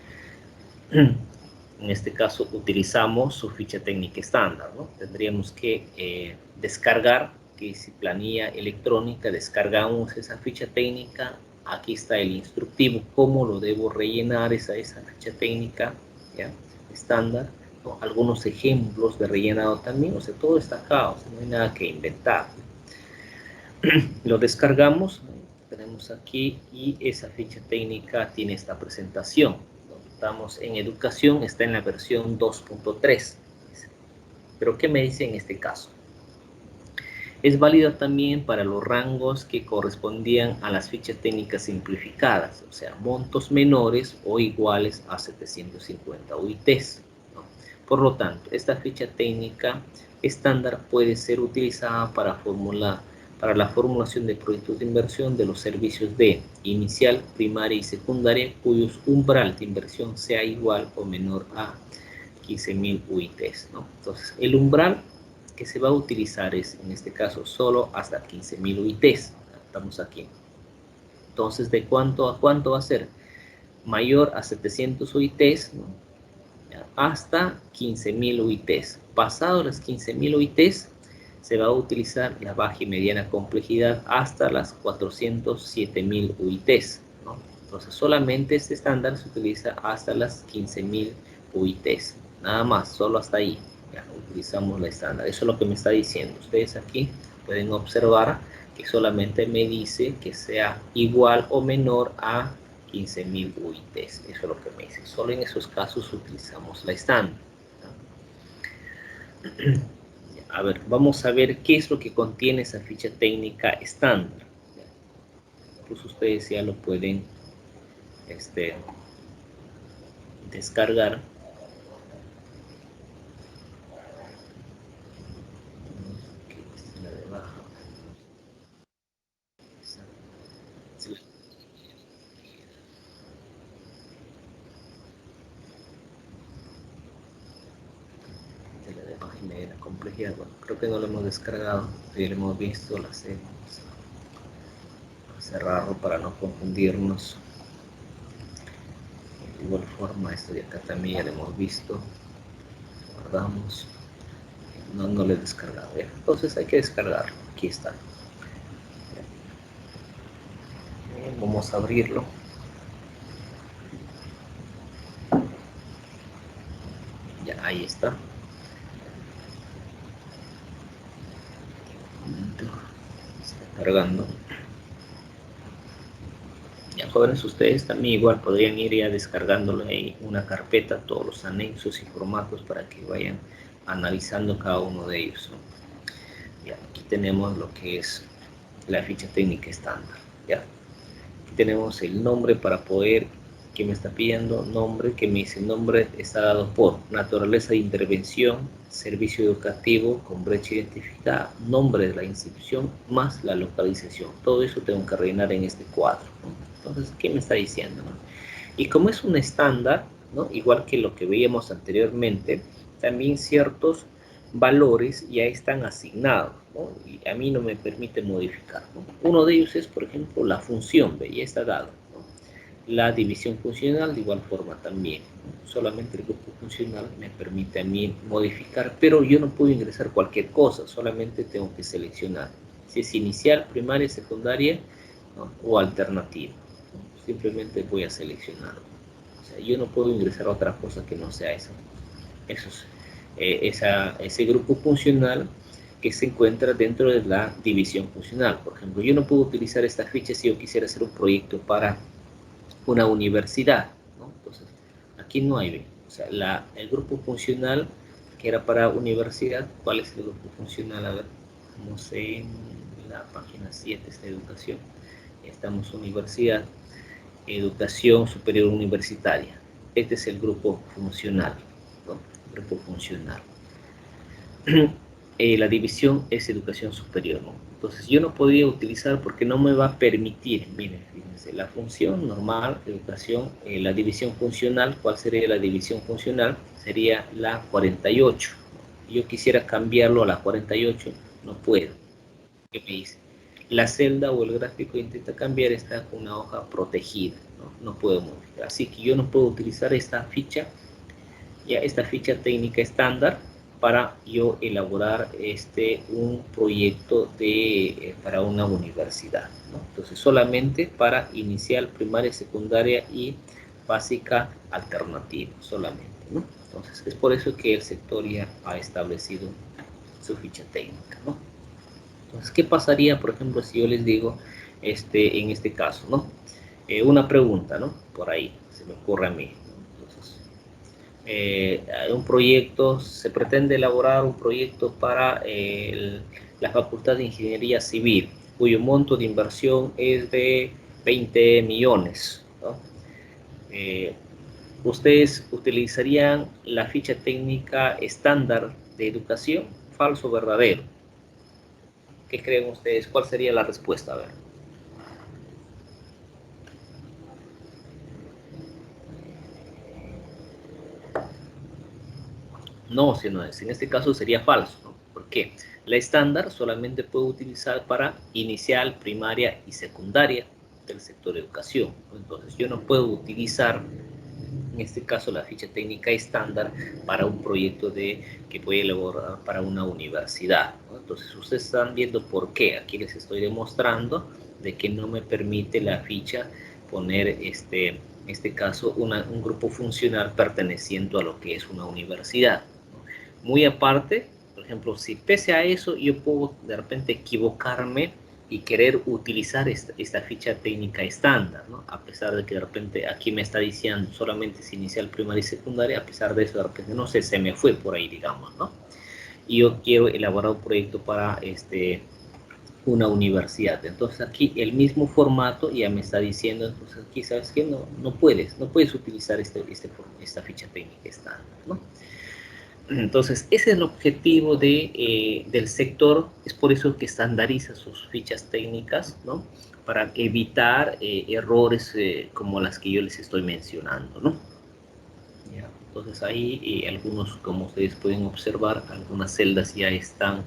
En este caso utilizamos su ficha técnica estándar, ¿no? Tendríamos que descargar, que si planilla electrónica, descargamos esa ficha técnica, aquí está el instructivo, cómo lo debo rellenar esa ficha técnica, ¿ya? Estándar, ¿no? Algunos ejemplos de rellenado también, o sea, todo está acá, o sea, no hay nada que inventar. Lo descargamos, ¿no? Tenemos aquí, y esa ficha técnica tiene esta presentación. Estamos en educación, está en la versión 2.3. Pero ¿qué me dice en este caso? Es válida también para los rangos que correspondían a las fichas técnicas simplificadas, o sea, montos menores o iguales a 750 UITs, ¿no? Por lo tanto, esta ficha técnica estándar puede ser utilizada para la formulación de proyectos de inversión de los servicios de inicial, primaria y secundaria, cuyos umbral de inversión sea igual o menor a 15.000 UITs, ¿no? Entonces, el umbral que se va a utilizar es, en este caso, solo hasta 15.000 UITs. Estamos aquí. Entonces, ¿de cuánto a cuánto va a ser? Mayor a 700 UITs, ¿no? ¿ya? Hasta 15.000 UITs. Pasado las 15.000 UITs, se va a utilizar la baja y mediana complejidad hasta las 407.000 UITs, ¿no? Entonces, solamente este estándar se utiliza hasta las 15.000 UITs. Nada más, solo hasta ahí. Ya utilizamos la estándar. Eso es lo que me está diciendo. Ustedes aquí pueden observar que solamente me dice que sea igual o menor a 15.000 UITs. Eso es lo que me dice. Solo en esos casos utilizamos la estándar. A ver, vamos a ver qué es lo que contiene esa ficha técnica estándar. Incluso ustedes ya lo pueden descargar. La de abajo. De baja y media complejidad. Bueno, creo que no lo hemos descargado, ya lo hemos visto, la hacemos. Cerrarlo para no confundirnos. De igual forma, esto de acá también ya lo hemos visto. Guardamos. No lo he descargado. ¿Ya? Entonces hay que descargarlo. Aquí está. Bien, vamos a abrirlo. Ya, ahí está. Está cargando. Ya, jóvenes, ustedes también igual podrían ir ya descargándolo en una carpeta, todos los anexos y formatos para que vayan analizando cada uno de ellos, ¿no? Ya, aquí tenemos lo que es la ficha técnica estándar. Ya, aquí tenemos el nombre para poder, que me está pidiendo nombre, que me dice nombre está dado por naturaleza de intervención, servicio educativo con brecha identificada, nombre de la institución más la localización. Todo eso tengo que rellenar en este cuadro, ¿no? Entonces, ¿qué me está diciendo, no? Y como es un estándar, ¿no? Igual que lo que veíamos anteriormente, también ciertos valores ya están asignados, ¿no? Y a mí no me permite modificar, ¿no? Uno de ellos es, por ejemplo, la función, ¿ve? Ya está dado, ¿no? La división funcional de igual forma también, ¿no? Solamente el grupo funcional me permite a mí modificar, pero yo no puedo ingresar cualquier cosa, solamente tengo que seleccionar si es inicial, primaria, secundaria, ¿no? O alternativa. Simplemente voy a seleccionar. O sea, yo no puedo ingresar a otra cosa que no sea eso. Ese grupo funcional que se encuentra dentro de la división funcional. Por ejemplo, yo no puedo utilizar esta ficha si yo quisiera hacer un proyecto para una universidad, ¿no? Entonces, aquí no hay. O sea, el grupo funcional que era para universidad, ¿cuál es el grupo funcional? A ver, vamos en la página 7, es la educación. Estamos universidad. Educación superior universitaria. Este es el grupo funcional, ¿no? Grupo funcional. La división es educación superior, ¿no? Entonces yo no podría utilizar porque no me va a permitir, miren, fíjense, la función normal, educación, la división funcional. ¿Cuál sería la división funcional? Sería la 48. Yo quisiera cambiarlo a la 48, no puedo. ¿Qué me dice? La celda o el gráfico que intenta cambiar está con una hoja protegida, no puedo modificar. Así que yo no puedo utilizar esta ficha, ya esta ficha técnica estándar, para yo elaborar un proyecto para una universidad, ¿no? Entonces solamente para inicial, primaria, secundaria y básica alternativa, solamente, ¿no? Entonces es por eso que el sector ya ha establecido su ficha técnica, ¿no? Entonces, ¿qué pasaría, por ejemplo, si yo les digo, en este caso, ¿no? Una pregunta, ¿no? Por ahí, se me ocurre a mí. Entonces, un proyecto, se pretende elaborar un proyecto para la Facultad de Ingeniería Civil, cuyo monto de inversión es de 20 millones, ¿no? ¿Ustedes utilizarían la ficha técnica estándar de educación? ¿Falso o verdadero? ¿Qué creen ustedes? ¿Cuál sería la respuesta? A ver. No, si no es. En este caso sería falso, ¿no? ¿Por qué? La estándar solamente puede utilizar para inicial, primaria y secundaria del sector educación. Entonces, yo no puedo utilizar en este caso la ficha técnica estándar para un proyecto que puede elaborar para una universidad, ¿no? Entonces ustedes están viendo por qué. Aquí les estoy demostrando de que no me permite la ficha poner en este caso un grupo funcional perteneciendo a lo que es una universidad, ¿no? Muy aparte, por ejemplo, si pese a eso yo puedo de repente equivocarme y querer utilizar esta ficha técnica estándar, ¿no? A pesar de que de repente aquí me está diciendo solamente es inicial, primaria y secundaria, a pesar de eso de repente, no sé, se me fue por ahí, digamos, ¿no? Y yo quiero elaborar un proyecto para una universidad. Entonces aquí el mismo formato ya me está diciendo, entonces aquí, ¿sabes qué? No puedes utilizar esta ficha técnica estándar, ¿no? Entonces, ese es el objetivo del sector, es por eso que estandariza sus fichas técnicas, ¿no? Para evitar errores como las que yo les estoy mencionando, ¿no? ¿Ya? Entonces ahí algunos, como ustedes pueden observar, algunas celdas ya están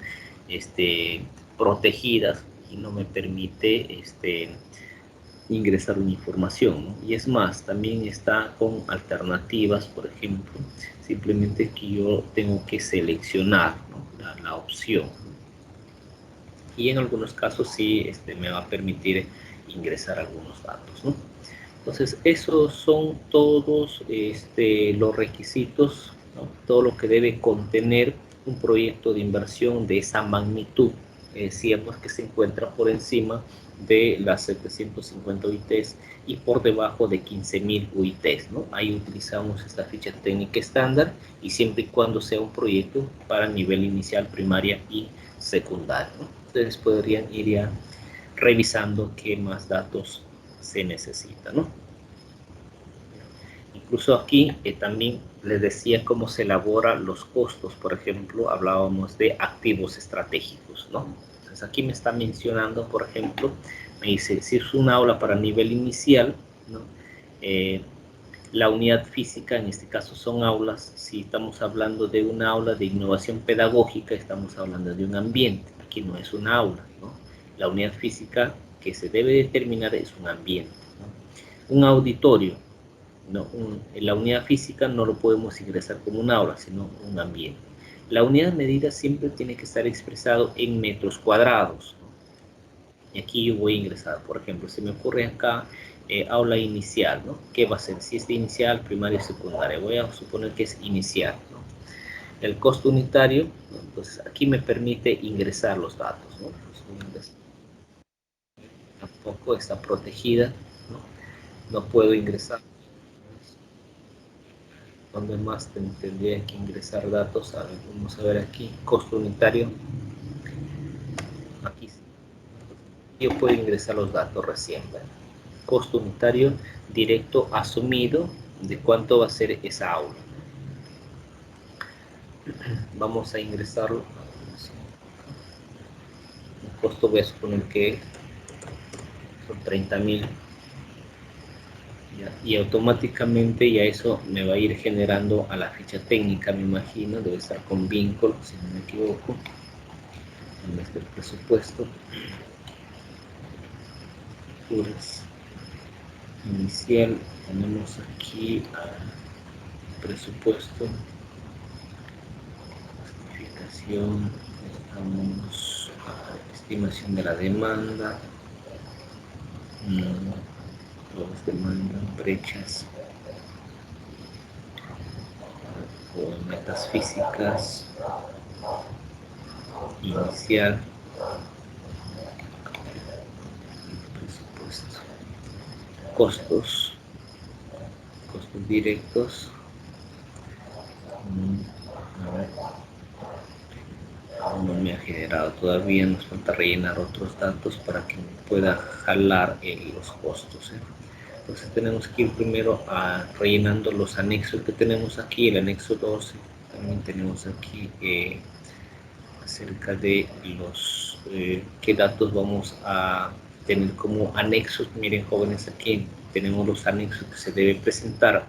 protegidas y no me permite ingresar una información, ¿no? Y es más, también está con alternativas, por ejemplo, simplemente que yo tengo que seleccionar, ¿no? la opción, ¿no? Y en algunos casos sí me va a permitir ingresar algunos datos, ¿no? Entonces esos son todos los requisitos, ¿no? Todo lo que debe contener un proyecto de inversión de esa magnitud. Decíamos que se encuentra por encima de las 750 UITs y por debajo de 15.000 UITs, ¿no? Ahí utilizamos esta ficha técnica estándar y siempre y cuando sea un proyecto para nivel inicial, primaria y secundaria, ¿no? Ustedes podrían ir ya revisando qué más datos se necesitan, ¿no? Incluso aquí también les decía cómo se elaboran los costos. Por ejemplo, hablábamos de activos estratégicos, ¿no? Entonces aquí me está mencionando, por ejemplo, me dice, si es un aula para nivel inicial, ¿no? La unidad física, en este caso son aulas. Si estamos hablando de una aula de innovación pedagógica, estamos hablando de un ambiente. Aquí no es una aula, ¿no? La unidad física que se debe determinar es un ambiente, ¿no? Un auditorio, no, la unidad física no lo podemos ingresar como un aula, sino un ambiente. La unidad medida siempre tiene que estar expresado en metros cuadrados, ¿no? Y aquí yo voy a ingresar, por ejemplo, se me ocurre acá aula inicial, ¿no? ¿Qué va a ser? Si es de inicial, primaria o secundaria. Voy a suponer que es inicial, ¿no? El costo unitario, ¿no? Entonces aquí me permite ingresar los datos, ¿no? Tampoco está protegida, ¿no? No puedo ingresar. Donde más tendría que ingresar datos. A ver, vamos a ver aquí, costo unitario. Aquí yo puedo ingresar los datos recién, ¿verdad? Costo unitario directo asumido de cuánto va a ser esa aula. Vamos a ingresarlo. El costo voy a suponer que son 30.000. Y automáticamente ya eso me va a ir generando a la ficha técnica, me imagino, debe estar con vínculo, si no me equivoco. En este presupuesto. Inicial, tenemos aquí presupuesto, justificación, estamos estimación de la demanda, todas demandan brechas o metas físicas, inicial, presupuesto, costos directos, a ver, no me ha generado todavía, nos falta rellenar otros datos para que me pueda jalar los costos, ¿eh? Entonces tenemos que ir primero rellenando los anexos que tenemos aquí, el anexo 12, también tenemos aquí acerca de los qué datos vamos a tener como anexos. Miren, jóvenes, aquí tenemos los anexos que se debe presentar,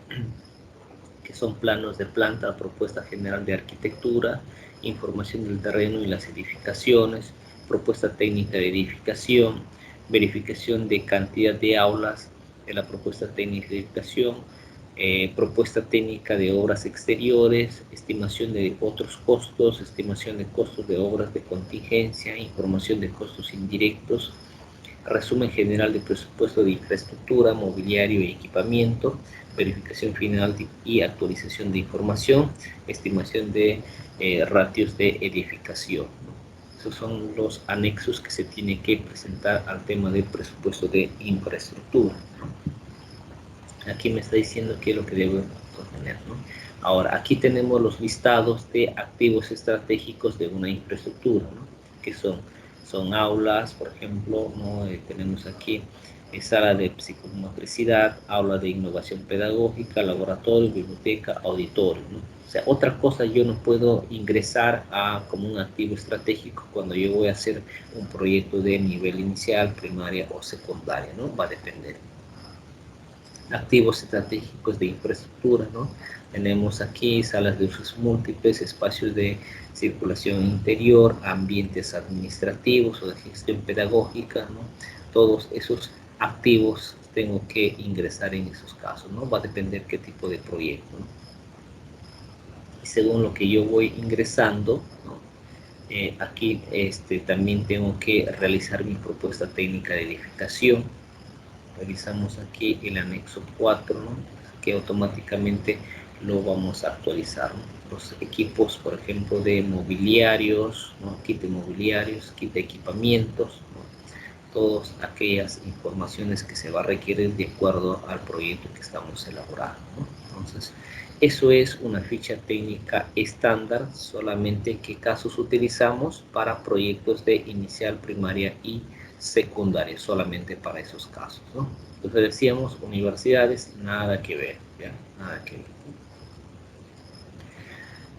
que son planos de planta, propuesta general de arquitectura, información del terreno y las edificaciones, propuesta técnica de edificación, verificación de cantidad de aulas de la propuesta técnica de edificación, propuesta técnica de obras exteriores, estimación de otros costos, estimación de costos de obras de contingencia, información de costos indirectos, resumen general de presupuesto de infraestructura, mobiliario y equipamiento, verificación final y actualización de información, estimación de ratios de edificación, ¿no? Esos son los anexos que se tiene que presentar al tema del presupuesto de infraestructura, ¿no? Aquí me está diciendo qué es lo que debo contener, ¿no? Ahora, aquí tenemos los listados de activos estratégicos de una infraestructura, ¿no? Que son aulas, por ejemplo, ¿no? Tenemos aquí sala de psicomotricidad, aula de innovación pedagógica, laboratorio, biblioteca, auditorio, ¿no? O sea, otra cosa yo no puedo ingresar como un activo estratégico cuando yo voy a hacer un proyecto de nivel inicial, primaria o secundaria, ¿no? Va a depender. Activos estratégicos de infraestructura, ¿no? Tenemos aquí salas de usos múltiples, espacios de circulación interior, ambientes administrativos o de gestión pedagógica, ¿no? Todos esos activos tengo que ingresar en esos casos, ¿no? Va a depender qué tipo de proyecto, ¿no? Y según lo que yo voy ingresando, ¿no? Aquí también tengo que realizar mi propuesta técnica de edificación. Revisamos aquí el anexo 4, ¿no? Que automáticamente lo vamos a actualizar, ¿no? Los equipos, por ejemplo, de mobiliarios, ¿no? Kit de mobiliarios, kit de equipamientos, ¿no? Todas aquellas informaciones que se va a requerir de acuerdo al proyecto que estamos elaborando, ¿no? Entonces, eso es una ficha técnica estándar, solamente qué casos utilizamos para proyectos de inicial, primaria y secundaria, solamente para esos casos, ¿no? Entonces decíamos, universidades, nada que ver, ¿ya? Nada que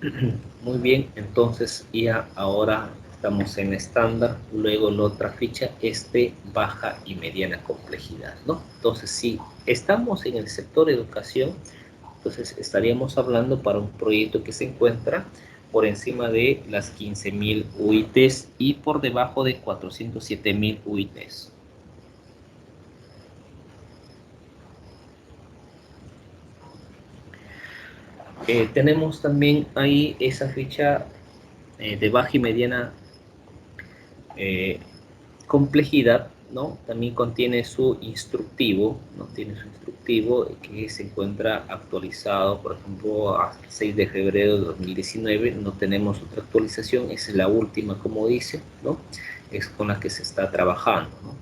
ver. Muy bien, entonces ya ahora estamos en estándar, luego la otra ficha es de baja y mediana complejidad, ¿no? Entonces, si estamos en el sector educación, entonces estaríamos hablando para un proyecto que se encuentra por encima de las 15.000 UITs y por debajo de 407.000 UITs. Tenemos también ahí esa ficha de baja y mediana complejidad, ¿no? También contiene su instructivo, ¿no? Tiene su instructivo que se encuentra actualizado, por ejemplo, a 6 de febrero de 2019, no tenemos otra actualización, esa es la última, como dice, ¿no? Es con la que se está trabajando, ¿no?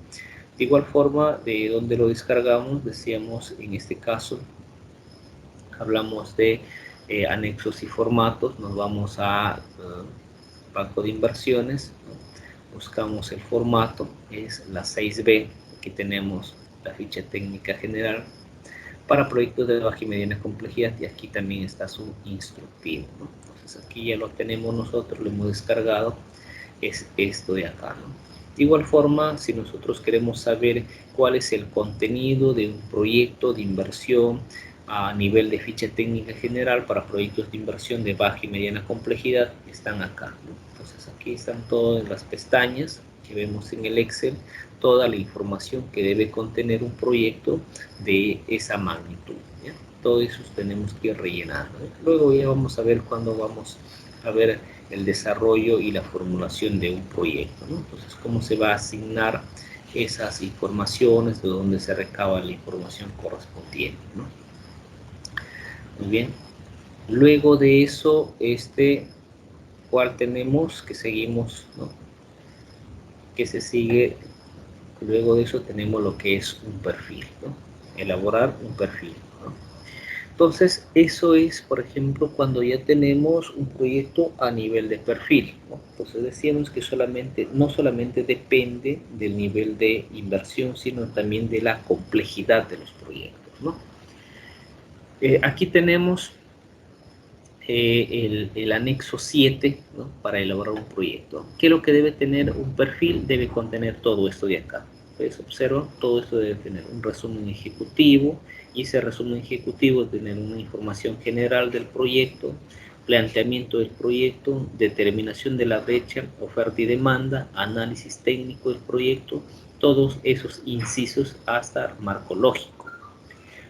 De igual forma, de donde lo descargamos, decíamos, en este caso, hablamos de anexos y formatos, nos vamos a banco de inversiones, ¿no? Buscamos el formato, es la 6B, aquí tenemos la ficha técnica general para proyectos de baja y mediana complejidad y aquí también está su instructivo, ¿no? Entonces aquí ya lo tenemos nosotros, lo hemos descargado, es esto de acá, ¿no? De igual forma, si nosotros queremos saber cuál es el contenido de un proyecto de inversión a nivel de ficha técnica general para proyectos de inversión de baja y mediana complejidad, están acá, ¿no? Entonces aquí están todas las pestañas que vemos en el Excel, toda la información que debe contener un proyecto de esa magnitud, ¿ya? Todo eso tenemos que rellenar, ¿no? Luego ya vamos a ver cuándo vamos a ver el desarrollo y la formulación de un proyecto, ¿no? Entonces, cómo se va a asignar esas informaciones, de dónde se recaba la información correspondiente, ¿no? Muy bien. Luego de eso, ¿cuál tenemos? Que seguimos, ¿no? Que se sigue, luego de eso tenemos lo que es un perfil, ¿no? Elaborar un perfil, ¿no? Entonces, eso es, por ejemplo, cuando ya tenemos un proyecto a nivel de perfil, ¿no? Entonces decíamos que no solamente depende del nivel de inversión, sino también de la complejidad de los proyectos, ¿no? Aquí tenemos el anexo 7, ¿no? Para elaborar un proyecto. ¿Qué es lo que debe tener un perfil? Debe contener todo esto de acá. Pues observa, todo esto debe tener un resumen ejecutivo, y ese resumen ejecutivo debe tener una información general del proyecto, planteamiento del proyecto, determinación de la brecha, oferta y demanda, análisis técnico del proyecto, todos esos incisos hasta marco lógico.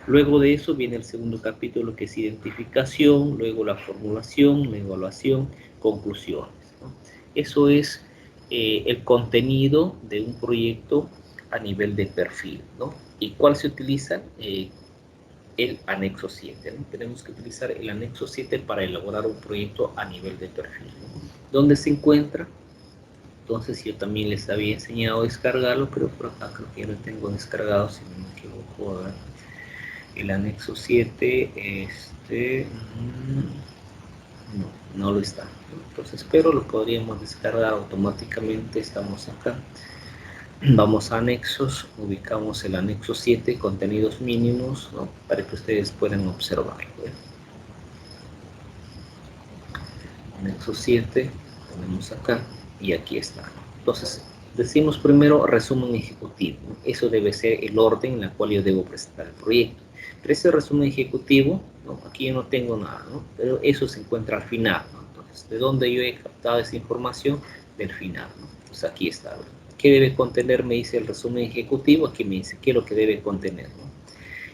Luego de eso viene el segundo capítulo, que es identificación, luego la formulación, la evaluación, conclusiones, ¿no? Eso es el contenido de un proyecto a nivel de perfil, ¿no? ¿Y cuál se utiliza? El anexo 7, ¿no? Tenemos que utilizar el anexo 7 para elaborar un proyecto a nivel de perfil, ¿no? ¿Dónde se encuentra? Entonces yo también les había enseñado a descargarlo, pero por acá creo que ya lo tengo descargado, si no me equivoco. A ver. El anexo 7, no lo está. Entonces, pero lo podríamos descargar automáticamente. Estamos acá. Vamos a anexos, ubicamos el anexo 7, contenidos mínimos, ¿no? Para que ustedes puedan observarlo, ¿eh? Anexo 7, ponemos acá y aquí está. Entonces, decimos primero resumen ejecutivo, ¿no? Eso debe ser el orden en el cual yo debo presentar el proyecto. Pero ese resumen ejecutivo, ¿no? Aquí yo no tengo nada, ¿no? Pero eso se encuentra al final, ¿no? Entonces, ¿de dónde yo he captado esa información? Del final, ¿no? Entonces, aquí está, ¿no? ¿Qué debe contener? Me dice el resumen ejecutivo. Aquí me dice qué es lo que debe contener, ¿no?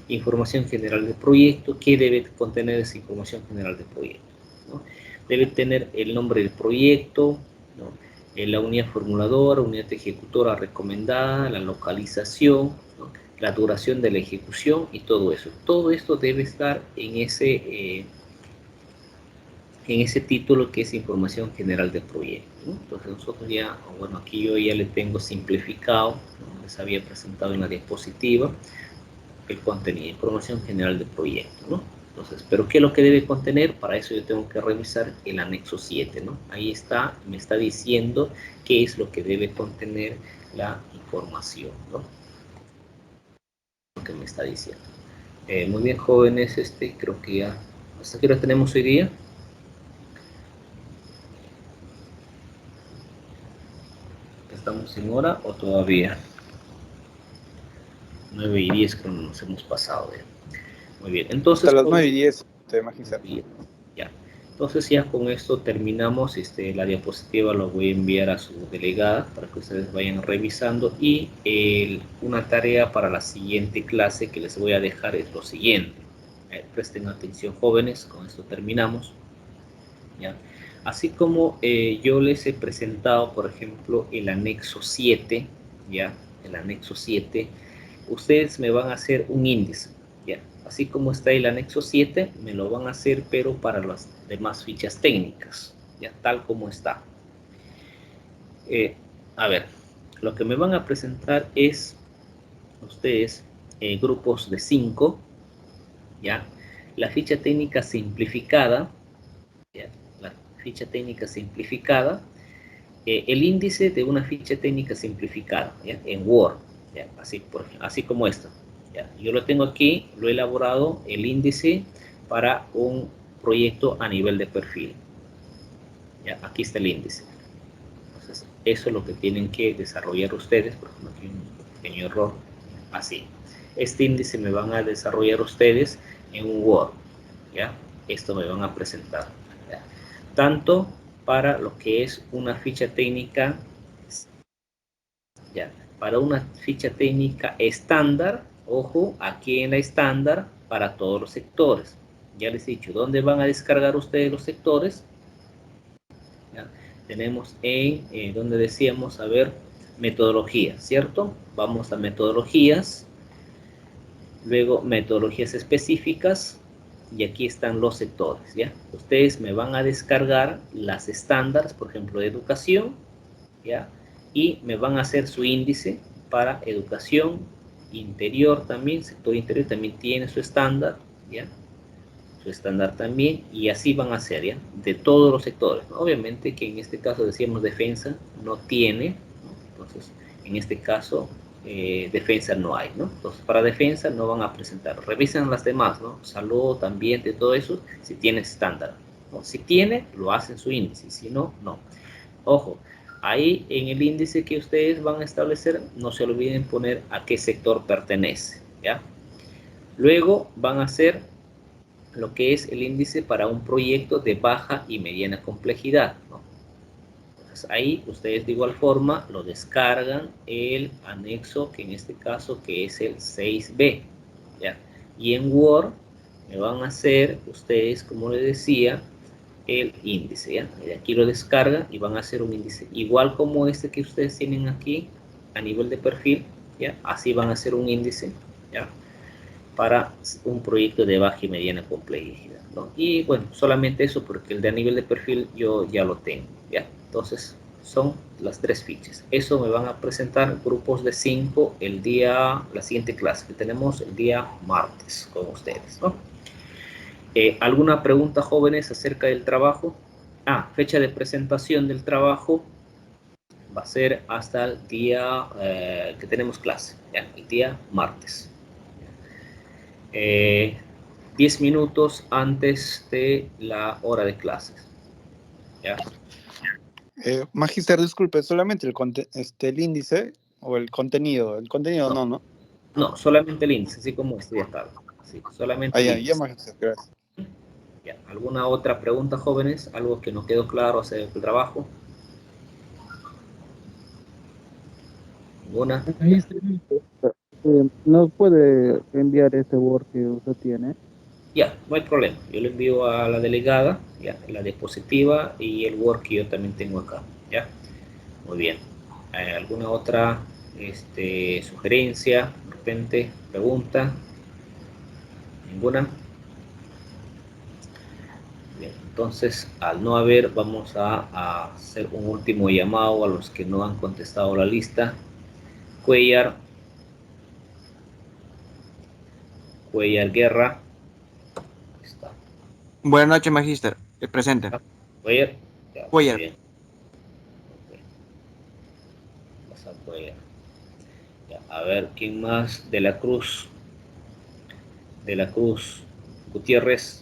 Información general del proyecto. ¿Qué debe contener esa información general del proyecto, ¿no? Debe tener el nombre del proyecto, ¿no? La unidad formuladora, unidad ejecutora recomendada, la localización, ¿no? La duración de la ejecución y todo eso. Todo esto debe estar en ese título, que es información general del proyecto, ¿no? Entonces nosotros ya, bueno, aquí yo ya le tengo simplificado, ¿no? Les había presentado en la diapositiva el contenido, información general del proyecto, ¿no? Entonces, ¿pero qué es lo que debe contener? Para eso yo tengo que revisar el anexo 7, ¿no? Ahí está, me está diciendo qué es lo que debe contener la información, ¿no? Lo que me está diciendo. Muy bien, jóvenes, creo que ya, ¿hasta qué hora tenemos hoy día? ¿Estamos en hora o todavía? 9:10 creo que nos hemos pasado, ¿eh? Muy bien, entonces... Hasta las 9:10, Magíster. Ya. Entonces ya con esto terminamos. La diapositiva lo voy a enviar a su delegada para que ustedes vayan revisando, y una tarea para la siguiente clase que les voy a dejar es lo siguiente. Presten atención, jóvenes, con esto terminamos, ¿ya? Así como yo les he presentado, por ejemplo, el anexo 7, ¿ya? El anexo 7, ustedes me van a hacer un índice, ¿ya? Así como está el anexo 7, me lo van a hacer, pero para las demás fichas técnicas, ¿ya? Tal como está. A ver, lo que me van a presentar es ustedes grupos de 5, ¿ya? La ficha técnica simplificada, ¿ya? La ficha técnica simplificada, el índice de una ficha técnica simplificada, ¿ya? En Word, ¿ya? Así como esto, ¿ya? Yo lo tengo aquí, lo he elaborado, el índice para un proyecto a nivel de perfil, ¿ya? Aquí está el índice. Entonces, eso es lo que tienen que desarrollar ustedes. Por ejemplo, aquí un pequeño error, así. Este índice me van a desarrollar ustedes en un Word, ¿ya? Esto me van a presentar, ¿ya? Tanto para lo que es una ficha técnica, ¿ya? Para una ficha técnica estándar, ojo, aquí en la estándar, para todos los sectores. Ya les he dicho, ¿dónde van a descargar ustedes los sectores? ¿Ya? Tenemos en donde decíamos, a ver, metodología, ¿cierto? Vamos a metodologías, luego metodologías específicas, y aquí están los sectores, ¿ya? Ustedes me van a descargar las estándares, por ejemplo, de educación, ¿ya? Y me van a hacer su índice para educación interior también, sector interior también tiene su estándar, ¿ya? Su estándar también, y así van a ser, ¿ya? De todos los sectores, ¿no? Obviamente que en este caso decíamos defensa, no tiene, ¿no? Entonces, en este caso, defensa no hay, ¿no? Entonces, para defensa no van a presentar. Revisen las demás, ¿no? Salud, ambiente, todo eso, si tiene estándar, ¿no? Si tiene, lo hacen su índice, si no, no. Ojo, ahí en el índice que ustedes van a establecer, no se olviden poner a qué sector pertenece, ¿ya? Luego van a hacer lo que es el índice para un proyecto de baja y mediana complejidad, ¿no? Entonces ahí ustedes de igual forma lo descargan el anexo, que en este caso que es el 6B, ¿ya? Y en Word me van a hacer ustedes, como les decía, el índice, ¿ya? Y aquí lo descargan y van a hacer un índice igual como este que ustedes tienen aquí a nivel de perfil, ¿ya? Así van a hacer un índice, ¿ya? Para un proyecto de baja y mediana complejidad, ¿no? Y bueno, solamente eso porque el de a nivel de perfil yo ya lo tengo, ¿ya? Entonces son las 3 fichas. Eso me van a presentar grupos de 5 el día, la siguiente clase que tenemos el día martes con ustedes, ¿no? ¿Alguna pregunta, jóvenes, acerca del trabajo? Fecha de presentación del trabajo va a ser hasta el día que tenemos clase, ¿ya? El día martes. 10 minutos antes de la hora de clases, ¿ya? Magister, disculpe, solamente el índice o el contenido. El contenido No, no. no, solamente el índice, así como este ya está. Sí, solamente el Ya, índice. Magister, gracias. Ya. ¿Alguna otra pregunta, jóvenes? ¿Algo que no quedó claro acerca del trabajo? ¿Ninguna? ¿Nos puede enviar ese Word que usted tiene? Ya, no hay problema. Yo le envío a la delegada, ya, la diapositiva y el Word que yo también tengo acá, ya. Muy bien. ¿Alguna otra sugerencia, de repente, pregunta? ¿Ninguna? Bien, entonces, al no haber, vamos a hacer un último llamado a los que no han contestado la lista. Cuellar Guerra. Ahí está. Buenas noches, Magíster. Presente. Cuellar. Ya, muy Cuellar. bien. Ok. Vas a Cuellar. Ya, a ver, ¿quién más? De la Cruz. De la Cruz. Gutiérrez.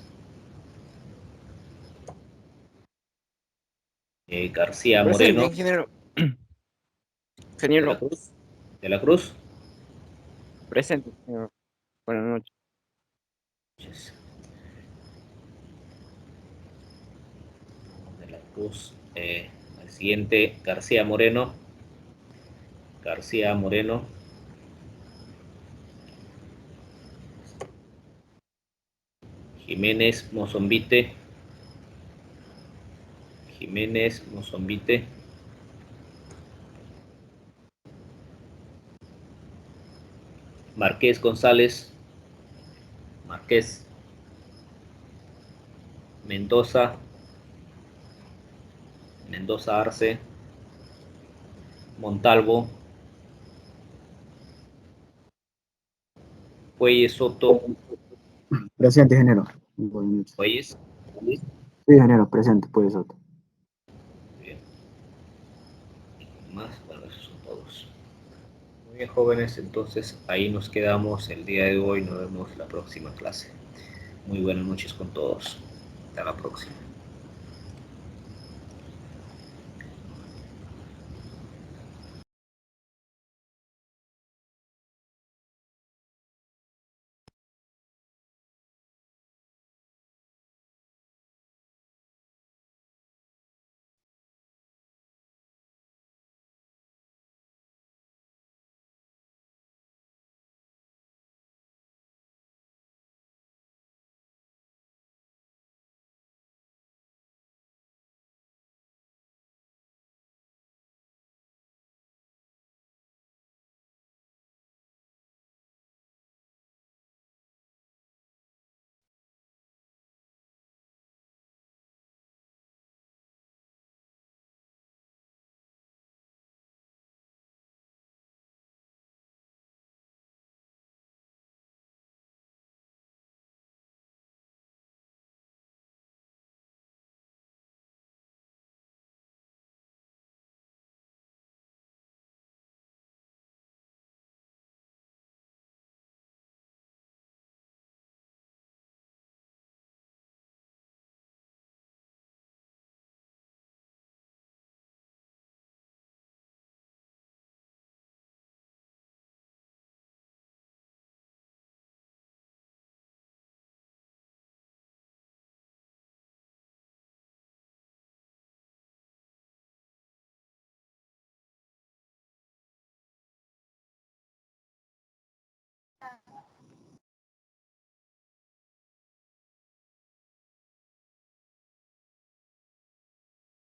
García Presente, Moreno. ingeniero. De la Ingeniero. Cruz. De la Cruz. Presente, ingeniero. Buenas noches. De la Cruz. El siguiente, García Moreno. García Moreno. Jiménez Mozombite. Jiménez Mozombite. Marqués González. Márquez. Mendoza. Mendoza Arce. Montalvo. Puelles Soto. Presente, ingeniero. Buenas noches. Puelles. Sí, ingeniero, presente, pues otro. Bien. Más, bueno, esos son todos. Muy bien, jóvenes, entonces ahí nos quedamos el día de hoy. Nos vemos la próxima clase. Muy buenas noches con todos. Hasta la próxima.